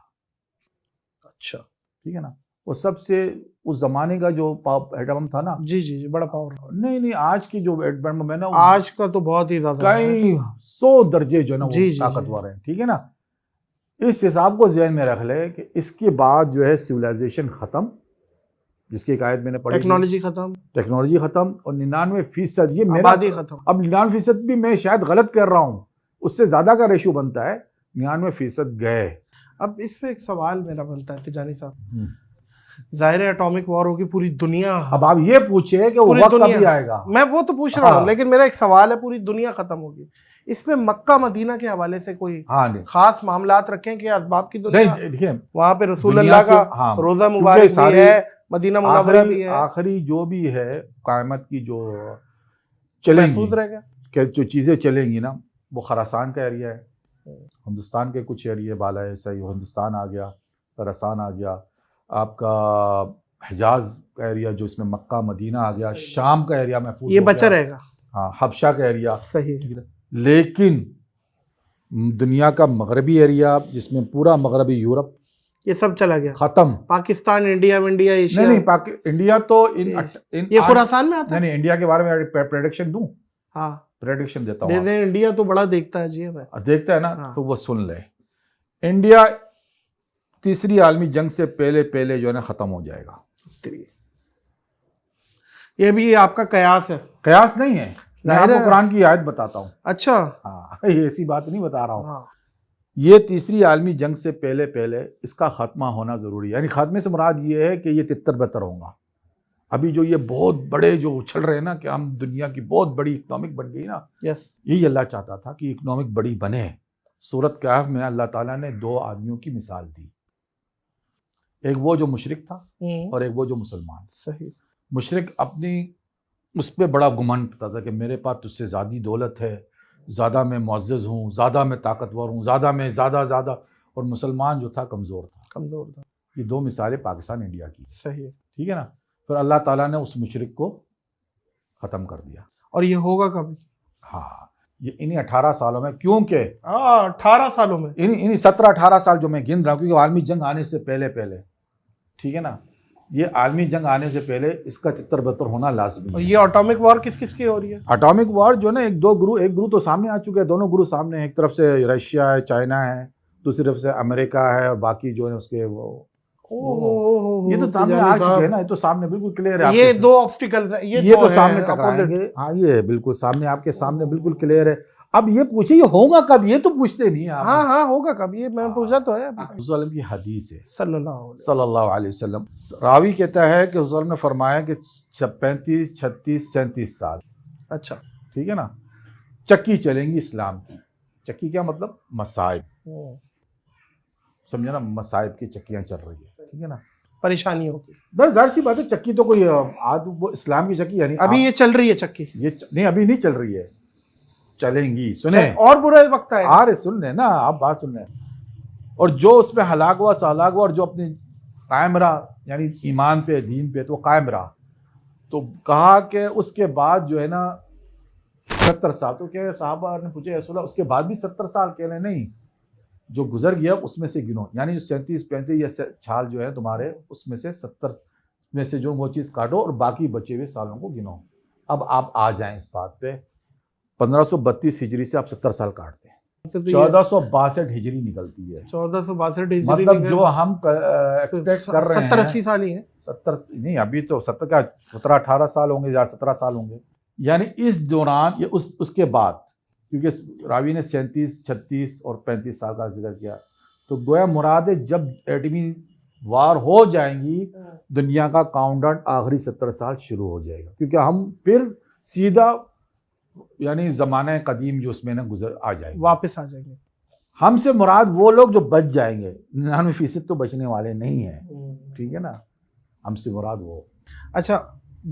A: اچھا،
B: ٹھیک ہے نا۔ وہ سب سے اس زمانے کا جو ایٹم بم تھا نا،
A: جی بڑا پاور،
B: نہیں آج کی جو ایٹم بم ہے نا،
A: آج کا تو بہت ہی زیادہ،
B: کئی 100 درجے جو ہے نا وہ طاقتور ہیں، ٹھیک ہے نا۔ اس حساب کو ذہن میں رکھ لے کہ اس کے بعد جو ہے سویلائزیشن ختم جس کی ایک آیت میں نے پڑھی،
A: ٹیکنالوجی ختم،
B: ٹیکنالوجی ختم، اور 99% یہ میرا،
A: آبادی ختم.
B: اب 99% بھی میں شاید غلط کر رہا ہوں، اس سے زیادہ کا ریشو بنتا ہے، 99% گئے.
A: اب اس پہ ایک سوال میرا بنتا ہے تجانی صاحب، ظاہر ہے اٹامک وار ہوگی پوری دنیا،
B: اب آپ یہ پوچھیں کہ وہ
A: پوری
B: وقت
A: دنیا،
B: کبھی آئے گا.
A: میں وہ تو پوچھ رہا ہوں،
B: ہاں.
A: لیکن میرا ایک سوال ہے، پوری دنیا ختم ہوگی، اس میں مکہ مدینہ کے حوالے سے کوئی
B: ہاں نہیں
A: خاص معاملات رکھیں کہ اسباب کی دنیا،
B: نہیں، دیکھیں
A: وہاں پہ رسول
B: دنیا
A: اللہ
B: سے،
A: کا
B: ہاں،
A: روزہ مبارک بھی ہے، مدینہ منورہ بھی ہے،
B: آخری جو بھی ہے قیامت کی جو چلیں
A: محفوظ
B: گی،
A: رہ گیا.
B: کہ جو چیزیں چلیں گی نا، وہ خراسان کا ایریا ہے، ہندوستان کے کچھ ایریا بالا ہے، صحیح ہندوستان آ گیا، خراسان آ گیا، آپ کا حجاز کا ایریا جو اس میں مکہ مدینہ آ گیا، شام کا ایریا محفوظ
A: یہ
B: ہو
A: بچا
B: گیا،
A: رہے گا.
B: ہاں، حبشہ کا ایریا.
A: صحیح.
B: لیکن دنیا کا مغربی ایریا جس میں پورا مغربی یورپ
A: یہ سب چلا گیا،
B: ختم.
A: Pakistan, India Asia.
B: نہیں انڈیا تو
A: یہ خراسان میں آتا ہے.
B: نہیں انڈیا کے بارے میں پریڈکشن دوں،
A: ہاں
B: پریڈکشن دیتا
A: دے
B: ہوں.
A: دیں، انڈیا تو بڑا دیکھتا ہے جی، میں
B: دیکھتا ہے نا،
A: ہاں.
B: تو وہ سن لے. انڈیا تیسری عالمی جنگ سے پہلے جو ہے نا ختم ہو جائے گا.
A: یہ بھی آپ کا قیاس ہے؟
B: قیاس نہیں ہے، میں آپ کو قرآن کی آیت بتاتا ہوں.
A: اچھا،
B: ہاں، یہ ایسی بات نہیں بتا رہا ہوں.
A: ہاں.
B: یہ تیسری عالمی جنگ سے پہلے اس کا خاتمہ ہونا ضروری ہے. یعنی خاتمے سے مراد یہ ہے کہ یہ تتر بتر ہوگا. ابھی جو یہ بہت بڑے جو اچھل رہے ہیں نا کہ ہم دنیا کی بہت بڑی اکنامک بن گئی نا،
A: یس،
B: یہی اللہ چاہتا تھا کہ اکنامک بڑی بنے. سورۃ کہف میں اللہ تعالیٰ نے 2 آدمیوں کی مثال دی، ایک وہ جو مشرک تھا اور ایک وہ جو مسلمان.
A: صحیح.
B: مشرک اپنی اس پہ بڑا گمنڈ کرتا تھا کہ میرے پاس تجھ سے زیادہ دولت ہے، زیادہ میں معزز ہوں، زیادہ میں طاقتور ہوں، زیادہ. اور مسلمان جو تھا کمزور تھا. یہ 2 مثالیں پاکستان انڈیا کی.
A: صحیح.
B: ٹھیک ہے نا. پھر اللہ تعالیٰ نے اس مشرک کو ختم کر دیا.
A: اور یہ ہوگا کبھی؟
B: ہاں، یہ انہی 18 سالوں میں، کیونکہ
A: 18 سالوں میں،
B: انہی 17-18 سال جو میں گن رہا ہوں، کیونکہ عالمی جنگ آنے سے پہلے ٹھیک ہے نا، یہ عالمی جنگ آنے سے پہلے اس کا تتر بتر ہونا لازمی ہے.
A: یہ اٹامک وار کس کس کی ہو رہی ہے؟
B: اٹامک وار جو نا ایک گروہ تو سامنے آ چکے ہیں، دونوں گروہ سامنے ہیں. ایک طرف سے رشیا ہے، چائنا ہے، دوسری طرف سے امریکہ ہے، اور باقی جو ہے اس کے وہ یہ تو سامنے آ چکے ہیں نا. یہ تو سامنے بالکل کلیئر ہے.
A: یہ 2 آبسٹیکلز ہیں،
B: یہ تو سامنے ٹکرائیں گے. ہاں، یہ بالکل سامنے آپ کے سامنے بالکل کلیئر ہے. اب یہ پوچھے یہ ہوگا کب، یہ تو پوچھتے نہیں آپ.
A: ہاں ہوگا کب، یہ میں پوچھا تو ہے.
B: حضور کی حدیث ہے
A: صلی اللہ
B: علیہ وسلم. راوی کہتا ہے کہ حضور نے فرمایا کہ 35 36 37 سال.
A: اچھا،
B: ٹھیک ہے نا، چکی چلیں گی اسلام کی. چکی کیا مطلب؟ مصائب، سمجھے نا، مصائب کی چکیاں چل رہی ہے. ٹھیک ہے نا،
A: پریشانی ہوگی.
B: بس ظاہر سی بات ہے، چکی تو کوئی وہ اسلام کی چکی یعنی
A: ابھی یہ چل رہی ہے چکی؟
B: یہ نہیں، ابھی نہیں چل رہی ہے، چلیں گی. سنیں،
A: اور برا وقت ہے.
B: آ رہے سن لیں نا آپ، بات سن لیں. اور جو اس میں ہلاک ہوا سالاک ہوا، اور جو اپنے قائم رہا یعنی ایمان پہ دین پہ تو قائم رہا، تو کہا کہ اس کے بعد جو ہے نا 70 سال. تو کیا صحابہ نے پوچھے رسول اللہ اس کے بعد بھی 70 سال؟ کہہ رہے نہیں، جو گزر گیا اس میں سے گنو. یعنی جو 37 35 یا چھال جو ہے تمہارے، اس میں سے 70 میں سے جو وہ چیز کاٹو اور باقی بچے ہوئے سالوں کو گنو. اب آپ آ جائیں اس بات پہ، 1532 ہجری سے آپ 70 سال کاٹتے ہیں، 1462 ہجری نکلتی ہے.
A: 1462 ہجری
B: مطلب جو ہم ایکسپیکٹ کر رہے ہیں
A: 70-80 سال ہی ہے.
B: 70 نہیں، ابھی تو 17-18 سال ہوں گے یا 17 سال ہوں گے. یعنی اس دوران یہ اس کے بعد، کیونکہ راوی نے 37 36 اور 35 سال کا ذکر کیا، تو گویا مراد ہے جب ایٹمی وار ہو جائیں گی دنیا کا کاؤنٹ ڈاؤن آخری 70 سال شروع ہو جائے گا. کیونکہ ہم پھر سیدھا یعنی زمانہ قدیم جو اس میں نا گزر آ جائے گا،
A: واپس آ جائیں گے.
B: ہم سے مراد وہ لوگ جو بچ جائیں گے، 99% تو بچنے والے نہیں ہیں. ٹھیک ہے نا، ہم سے مراد وہ.
A: اچھا،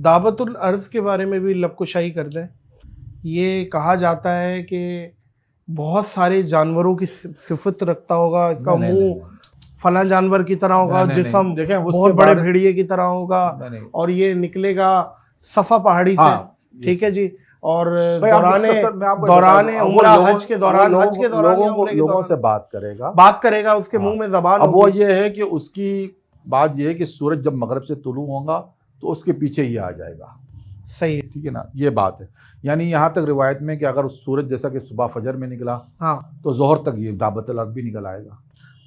A: دعوت الارض کے بارے میں بھی لب کشائی کر دیں. یہ کہا جاتا ہے کہ بہت سارے جانوروں کی صفت رکھتا ہوگا، اس کا منہ فلاں جانور کی طرح ہوگا، جسم بہت بڑے بھیڑیے کی طرح ہوگا، اور یہ نکلے گا صفا پہاڑی سے. ٹھیک ہے جی. اور دوران عمرہ، حج کے دوران
B: لوگوں سے بات کرے گا،
A: اس کے منہ میں زبان.
B: اب وہ یہ ہے کہ اس کی بات یہ ہے کہ سورج جب مغرب سے طلوع ہوگا تو اس کے پیچھے یہ آ جائے گا.
A: صحیح.
B: ٹھیک ہے نا، یہ بات ہے. یعنی یہاں تک روایت میں کہ اگر سورج جیسا کہ صبح فجر میں نکلا تو ظہر تک یہ دعوت الارض بھی نکل آئے گا.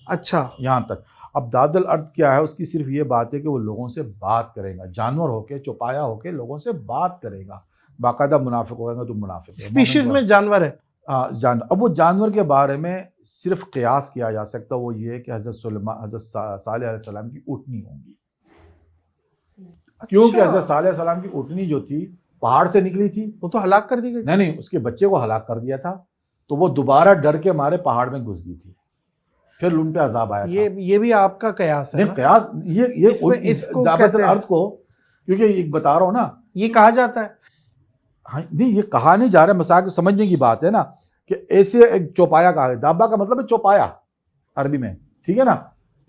A: اچھا،
B: یہاں تک. اب داد الارض کیا ہے، اس کی صرف یہ بات ہے کہ وہ لوگوں سے بات کرے گا، جانور ہو کے چوپایا ہو کے لوگوں سے بات کرے گا، باقاعدہ منافق ہوگا تو منافق ہے،
A: اسپیشیز میں جانور ہے.
B: جانور. اب وہ جانور کے بارے میں صرف قیاس کیا جا سکتا، وہ یہ کہ حضرت صالح علیہ السلام کی اونٹنی ہوں گی، کیونکہ حضرت صالح علیہ السلام کی اونٹنی جو تھی پہاڑ سے نکلی تھی،
A: وہ تو ہلاک کر دی گئی.
B: نہیں اس کے بچے کو ہلاک کر دیا تھا، تو وہ دوبارہ ڈر کے مارے پہاڑ میں گھس گئی تھی، پھر ان پہ عذاب آیا تھا.
A: یہ بھی آپ کا قیاس ہے.
B: نہیں قیاس
A: اس کو
B: دعوت الارض کو، کیونکہ ایک بتا رہا ہوں نا،
A: یہ کہا جاتا ہے.
B: ہاں نہیں یہ کہا نہیں جا رہا، مسائل سمجھنے کی بات ہے نا، کہ ایسے ایک چوپایا کہا ہے. دابا کا مطلب ہے چوپایا عربی میں، ٹھیک ہے نا،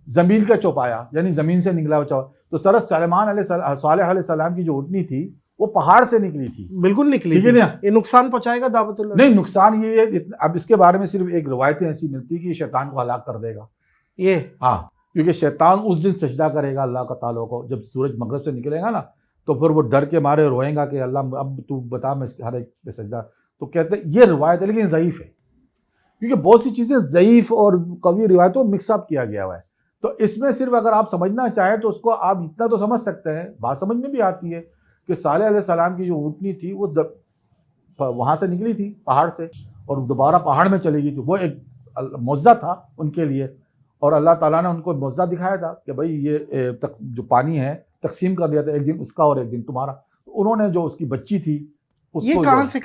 B: زمین کا چوپایا یعنی زمین سے نکلا ہوا. تو سرس صالح علیہ السلام کی جو اونٹنی تھی وہ پہاڑ سے نکلی تھی،
A: بالکل نکلی.
B: ٹھیک ہے نا.
A: یہ نقصان پہنچائے گا دعوت اللہ؟
B: نہیں نقصان یہ ہے، اب اس کے بارے میں صرف ایک روایتیں ایسی ملتی کہ یہ شیطان کو ہلاک کر دے گا.
A: یہ
B: ہاں کیونکہ شیطان اس دن سجدہ کرے گا اللہ کا تعالیٰ کو، جب سورج مغرب سے نکلے گا نا، تو پھر وہ ڈر کے مارے روئیں گا کہ اللہ اب تو بتا میں ہر ایک پہ سجدہ. تو کہتے ہیں یہ روایت ہے لیکن ضعیف ہے، کیونکہ بہت سی چیزیں ضعیف اور قوی روایتوں مکس اپ کیا گیا ہوا ہے. تو اس میں صرف اگر آپ سمجھنا چاہیں تو اس کو آپ اتنا تو سمجھ سکتے ہیں، بات سمجھ میں بھی آتی ہے کہ صالح علیہ السلام کی جو اونٹنی تھی وہ وہاں سے نکلی تھی پہاڑ سے اور دوبارہ پہاڑ میں چلی گئی تھی. وہ ایک معجزہ تھا ان کے لیے، اور اللہ تعالیٰ نے ان کو معجزہ دکھایا تھا کہ بھائی یہ جو پانی ہے تقسیم کر دیا تھا، ایک دن اس کا اور ایک دن تمہارا. تو انہوں نے جو اس کی بچی تھی اس
A: یہ
B: کو
A: کہاں سے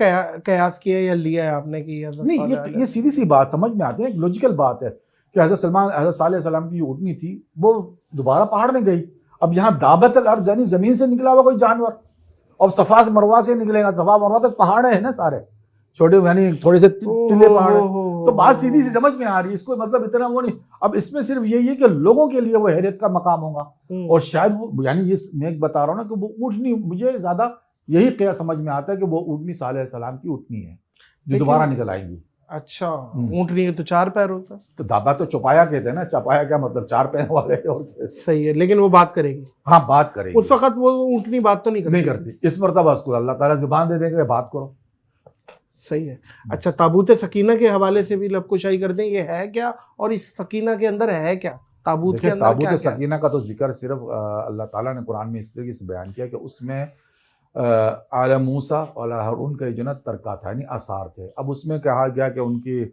A: قیاس کیا یا لیا ہے آپ نے کہ
B: نہیں، یہ سیدھی سی بات سمجھ میں آتی ہے، ایک لوجیکل بات ہے کہ حضرت صالح علیہ السلام کی جو اونٹنی تھی وہ دوبارہ پہاڑ میں گئی. اب یہاں دابت الارض یعنی زمین سے نکلا ہوا کوئی جانور، اور صفا سے مروہ سے نکلے گا، صفا مروہ تک پہاڑ ہیں نا سارے چھوٹے، یعنی تھوڑے سے ٹلے پہاڑ ہیں. تو بات سیدھی سی سمجھ میں آ رہی ہے، اس کو مطلب اتنا وہ نہیں. اب اس میں صرف یہی ہے کہ لوگوں کے لیے وہ حیرت کا مقام ہوگا، اور شاید وہ یعنی یہ میں ایک بتا رہا ہوں نا کہ وہ اونٹنی، مجھے زیادہ یہی قیاس سمجھ میں آتا ہے کہ وہ اونٹنی صالح علیہ السلام کی اونٹنی ہے جو دوبارہ نکل آئیں گی.
A: اچھا اونٹنی کے تو 4 پیر ہوتا ہے.
B: تو دابا تو چوپایا کہتے ہیں نا، چوپایا کیا مطلب 4 پیر والے. اور
A: صحیح ہے، لیکن وہ بات کرے گی.
B: ہاں بات کرے گی،
A: اس وقت وہ اونٹنی بات تو نہیں
B: کرتی. اس مرتبہ اس کو اللہ تعالیٰ زبان دے دے کہ بات کرو.
A: صحیح ہے. اچھا تابوت سکینہ کے حوالے سے بھی لب کشائی کر دیں، یہ ہے کیا اور اس سکینہ کے اندر ہے کیا؟ تابوت کے اندر
B: تابوت سکینہ کا تو ذکر صرف اللہ تعالیٰ نے قرآن میں اس طریقے سے بیان کیا کہ اس میں اعلیٰ موسیٰ اور ہارون کا جو نا ترکہ تھا، یعنی آثار تھے. اب اس میں کہا گیا کہ ان کی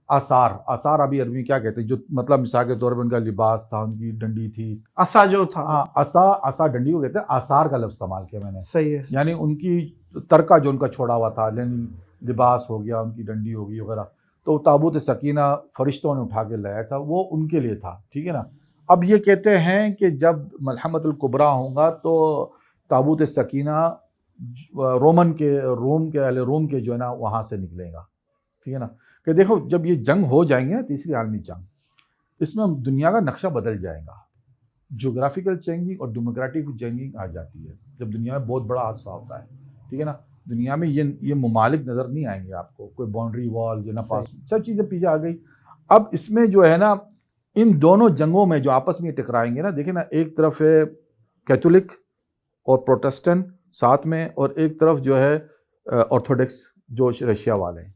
B: آثار ابھی عربی کیا کہتے ہیں، جو مطلب مثال کے طور پر ان کا لباس تھا، ان کی ڈنڈی تھی،
A: عصا جو تھا.
B: عصا ڈنڈی کو کہتے ہیں، آثار کا لفظ استعمال کیا میں نے.
A: صحیح ہے.
B: یعنی ان کی ترکہ جو ان کا چھوڑا ہوا تھا، یعنی لباس ہو گیا، ان کی ڈنڈی ہو گئی وغیرہ. تو تابوت سکینہ فرشتوں نے اٹھا کے لایا تھا، وہ ان کے لیے تھا، ٹھیک ہے نا. اب یہ کہتے ہیں کہ جب ملحمۃ الکبریٰ ہوں گا تو تابوت سکینہ روم کے اہل روم کے جو ہے نا وہاں سے نکلے گا، ٹھیک ہے نا. کہ دیکھو جب یہ جنگ ہو جائیں گے، تیسری عالمی جنگ، اس میں دنیا کا نقشہ بدل جائے گا. جغرافیکل چینجنگ اور ڈیموکریٹک چینجنگ آ جاتی ہے جب دنیا میں بہت بڑا حادثہ ہوتا ہے، ٹھیک ہے نا. دنیا میں یہ ممالک نظر نہیں آئیں گے آپ کو، کوئی باؤنڈری وال جو نا پاس، سب چیزیں پیچھے آ گئی. اب اس میں جو ہے نا ان دونوں جنگوں میں جو آپس میں ٹکرائیں گے نا، دیکھیں نا، ایک طرف ہے کیتھولک اور پروٹسٹنٹ ساتھ میں، اور ایک طرف جو ہے آرتھوڈکس جو رشیا والے ہیں،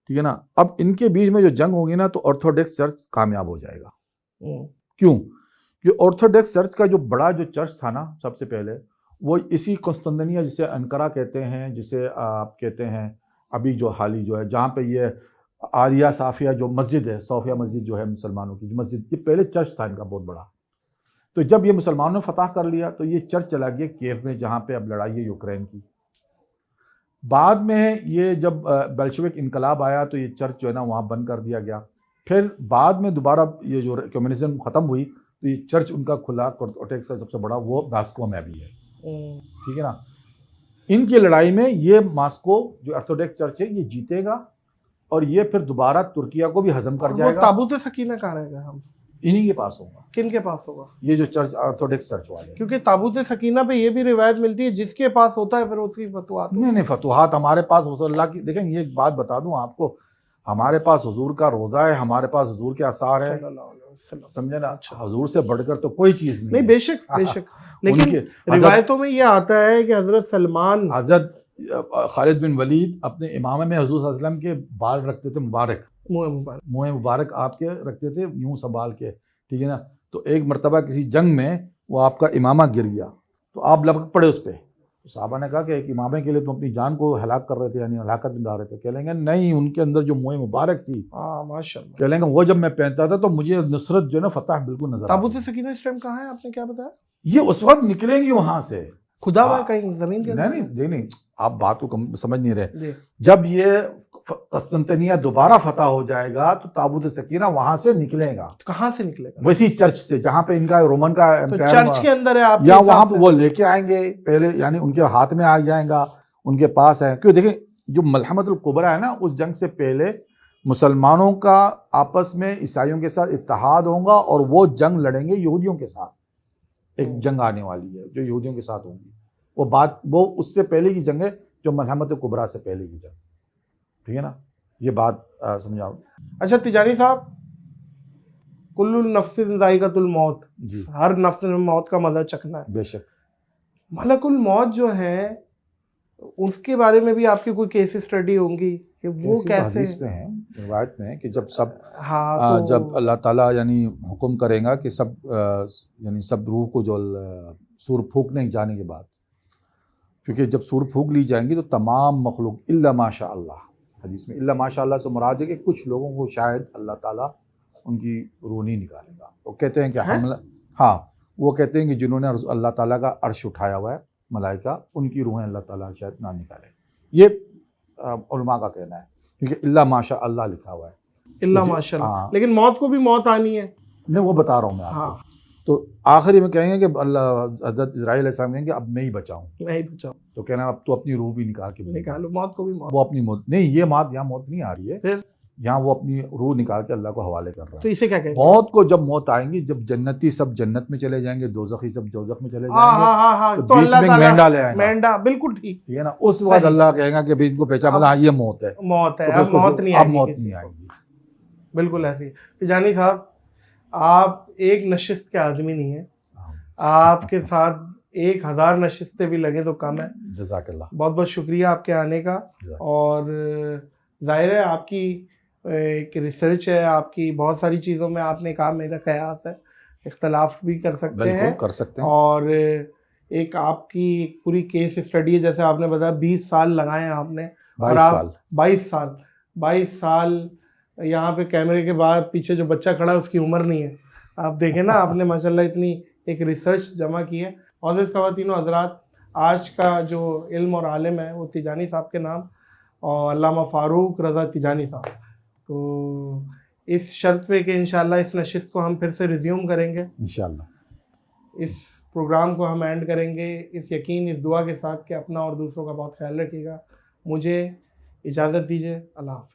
B: ٹھیک ہے نا. اب ان کے بیچ میں جو جنگ ہوگی نا تو آرتھوڈکس چرچ کامیاب ہو جائے گا. کیوں؟ کہ آرتھوڈکس چرچ کا جو بڑا جو چرچ تھا نا سب سے پہلے، وہ اسی قسطنطنیہ جسے انقرہ کہتے ہیں، جسے آپ کہتے ہیں ابھی جو حالی جو ہے، جہاں پہ یہ آریہ صافیہ جو مسجد ہے، صوفیہ مسجد جو ہے مسلمانوں کی مسجد، یہ پہلے چرچ تھا ان کا بہت بڑا. تو جب یہ مسلمانوں نے فتح کر لیا تو یہ چرچ چلا گیا کیف میں، جہاں پہ اب لڑائی ہے یوکرین کی. بعد میں یہ جب بیلشوک انقلاب آیا تو یہ چرچ جو ہے نا وہاں بند کر دیا گیا. پھر بعد میں دوبارہ یہ جو کمیونزم ختم ہوئی تو یہ چرچ ان کا کھلا آرتھوڈکس سب سے بڑا وہ ماسکو میں بھی ہے، ٹھیک ہے نا. ان کی لڑائی میں یہ ماسکو جو آرتھوڈکس چرچ ہے یہ جیتے گا، اور یہ پھر دوبارہ ترکیہ کو بھی ہضم کر جائے گا.
A: تابوت سکینہ کہاں رہے گا؟ ہم
B: انہی کے پاس ہوگا.
A: کن کے پاس ہوگا؟
B: یہ جو چرچ آرتھوڈکس چرچ والے،
A: کیونکہ تابوت سکینہ پہ یہ بھی روایت ملتی ہے جس کے پاس ہوتا ہے پھر اس کی فتوحات. نہیں
B: فتوحات ہمارے پاس حضور اللہ کی. دیکھیں یہ ایک بات بتا دوں آپ کو، ہمارے پاس حضور کا روضہ ہے، ہمارے پاس حضور کے آثار ہے، سمجھے نا. حضور سے بڑھ کر تو کوئی چیز نہیں.
A: بے شک بے شک. لیکن روایتوں میں یہ آتا ہے کہ حضرت سلمان،
B: حضرت خالد بن ولید اپنے امامے میں حضور صلی اللہ علیہ وسلم کے بال رکھتے تھے، مبارک منہ مبارک آپ کے رکھتے تھے یوں سنبھال کے، ٹھیک ہے نا. تو ایک مرتبہ کسی جنگ میں وہ آپ کا امامہ گر گیا تو آپ لپک پڑے اس پہ. تو صحابہ نے کہا کہ ایک امامے کے لیے تم اپنی جان کو ہلاک کر رہے تھے، یعنی ہلاکت میں ڈال رہے تھے. کہہ لیں گے نہیں، ان کے اندر جو موئے مبارک تھی،
A: ماشاء اللہ.
B: کہہ لیں گے وہ جب میں پہنتا تھا تو مجھے نصرت جو ہے نا، فتح بالکل نظر آتی.
A: تابوت سکینہ اس ٹائم کہاں ہے، آپ نے کیا بتایا؟
B: یہ اس وقت نکلیں گی وہاں سے.
A: خدا با کہیں زمین کے اندر؟
B: نہیں، آپ بات کو سمجھ نہیں رہے.
A: جی.
B: جب یہ قسطنطنیہ دوبارہ فتح ہو جائے گا تو تابوت سکینہ وہاں سے نکلے گا.
A: کہاں سے نکلے گا؟
B: ویسی چرچ سے، جہاں پہ ان کا رومن کا
A: تو چرچ کے اندر ہے آپ
B: یا وہاں پہ وہ لے کے آئیں گے پہلے، یعنی ان کے ہاتھ میں آ جائیں گا، ان کے پاس ہے. کیوں دیکھیں، جو ملحمۃ الکبریٰ ہے نا، اس جنگ سے پہلے مسلمانوں کا آپس میں عیسائیوں کے ساتھ اتحاد ہوگا اور وہ جنگ لڑیں گے یہودیوں کے ساتھ. ایک جنگ آنے والی ہے جو یہودیوں کے ساتھ ہوگی. وہ اس سے پہلے کی جنگ ہے، جو ملحمۃ الکبریٰ سے پہلے کی جنگ. ٹھیک ہے نا، یہ بات سمجھاؤ.
A: اچھا تیجانی صاحب، کل نفس ذائقۃ الموت،
B: جی،
A: ہر نفس نے موت کا مزہ چکھنا ہے.
B: بے شک.
A: ملک الموت جو ہے، اس کے بارے میں بھی آپ کی کوئی کیس اسٹڈی ہوں گی کہ وہ کیسے؟
B: حدیث میں ہے، روایت میں ہے کہ
A: ہاں،
B: جب اللہ تعالیٰ یعنی حکم کرے گا کہ سب روح کو جو سور پھونکنے جانے کے بعد، کیونکہ جب سور پھونک لی جائیں گی تو تمام مخلوق الا ماشاء اللہ، حدیث میں الا ماشاء اللہ سے مراد ہے کہ کچھ لوگوں کو شاید اللہ تعالیٰ ان کی روح نہیں نکالے گا. وہ کہتے ہیں کہ وہ کہتے ہیں کہ جنہوں نے اللہ تعالیٰ کا عرش اٹھایا ہوا ہے، ملائکہ، ان کی روحیں اللہ تعالیٰ شاید نہ نکالے. یہ علماء کا کہنا ہے، کیونکہ اللہ ماشاء اللہ لکھا ہوا ہے.
A: اللہ ماشاء اللہ. لیکن موت کو بھی موت آنی ہے.
B: نہیں، وہ بتا رہا ہوں میں آپ کو. تو آخری میں کہیں گے کہ اللہ حضرت اسرائیل علیہ السلام کہیں گے اب میں ہی بچاؤں. تو کہنا اب تو اپنی روح بھی نکال کے
A: نکالو. موت کو بھی موت.
B: وہ اپنی موت نہیں، یہ یہاں موت نہیں آ رہی ہے، پھر یہاں وہ اپنی روح نکال کے اللہ کو حوالے کر رہا ہے.
A: تو اسے کیا کہتے ہیں؟
B: موت کو جب موت آئیں گی، جب جنتی سب جنت میں چلے جائیں گے، دوزخی سب دوزخ میں چلے جائیں گے، تو بیچ میں مینڈا لے آئے گا.
A: مینڈا، بالکل ٹھیک
B: ہے نا. اس وقت اللہ کہے گا کہ ان کو پہچان، ہاں یہ موت ہے.
A: موت ہے، اب موت نہیں آئے گی. بالکل ایسی. تیجانی صاحب، آپ ایک نشست کے آدمی نہیں ہیں، آپ کے ساتھ 1000 نشستیں بھی لگے تو کم ہے.
B: جزاک اللہ.
A: بہت بہت شکریہ آپ کے آنے کا. اور ظاہر ہے آپ کی ایک ریسرچ ہے، آپ کی بہت ساری چیزوں میں آپ نے کہا میرا قیاس ہے، اختلاف بھی کر سکتے ہیں، اور ایک آپ کی پوری کیس اسٹڈی ہے، جیسے آپ نے بتایا 20 سال لگائے ہیں آپ نے. 22 سال یہاں پہ کیمرے کے بعد پیچھے جو بچہ کھڑا ہے اس کی عمر نہیں ہے. آپ دیکھیں نا، آپ نے ماشاءاللہ اتنی ایک ریسرچ جمع کی ہے. معزز خواتین و حضرات، آج کا جو علم اور عالم ہے وہ تیجانی صاحب کے نام، اور علامہ فاروق رضا تیجانی صاحب. تو اس شرط پہ کہ انشاءاللہ اس نشست کو ہم پھر سے ریزیوم کریں گے
B: انشاءاللہ.
A: اس پروگرام کو ہم اینڈ کریں گے اس یقین، اس دعا کے ساتھ کہ اپنا اور دوسروں کا بہت خیال رکھیے گا. مجھے اجازت دیجیے. اللہ حافظ.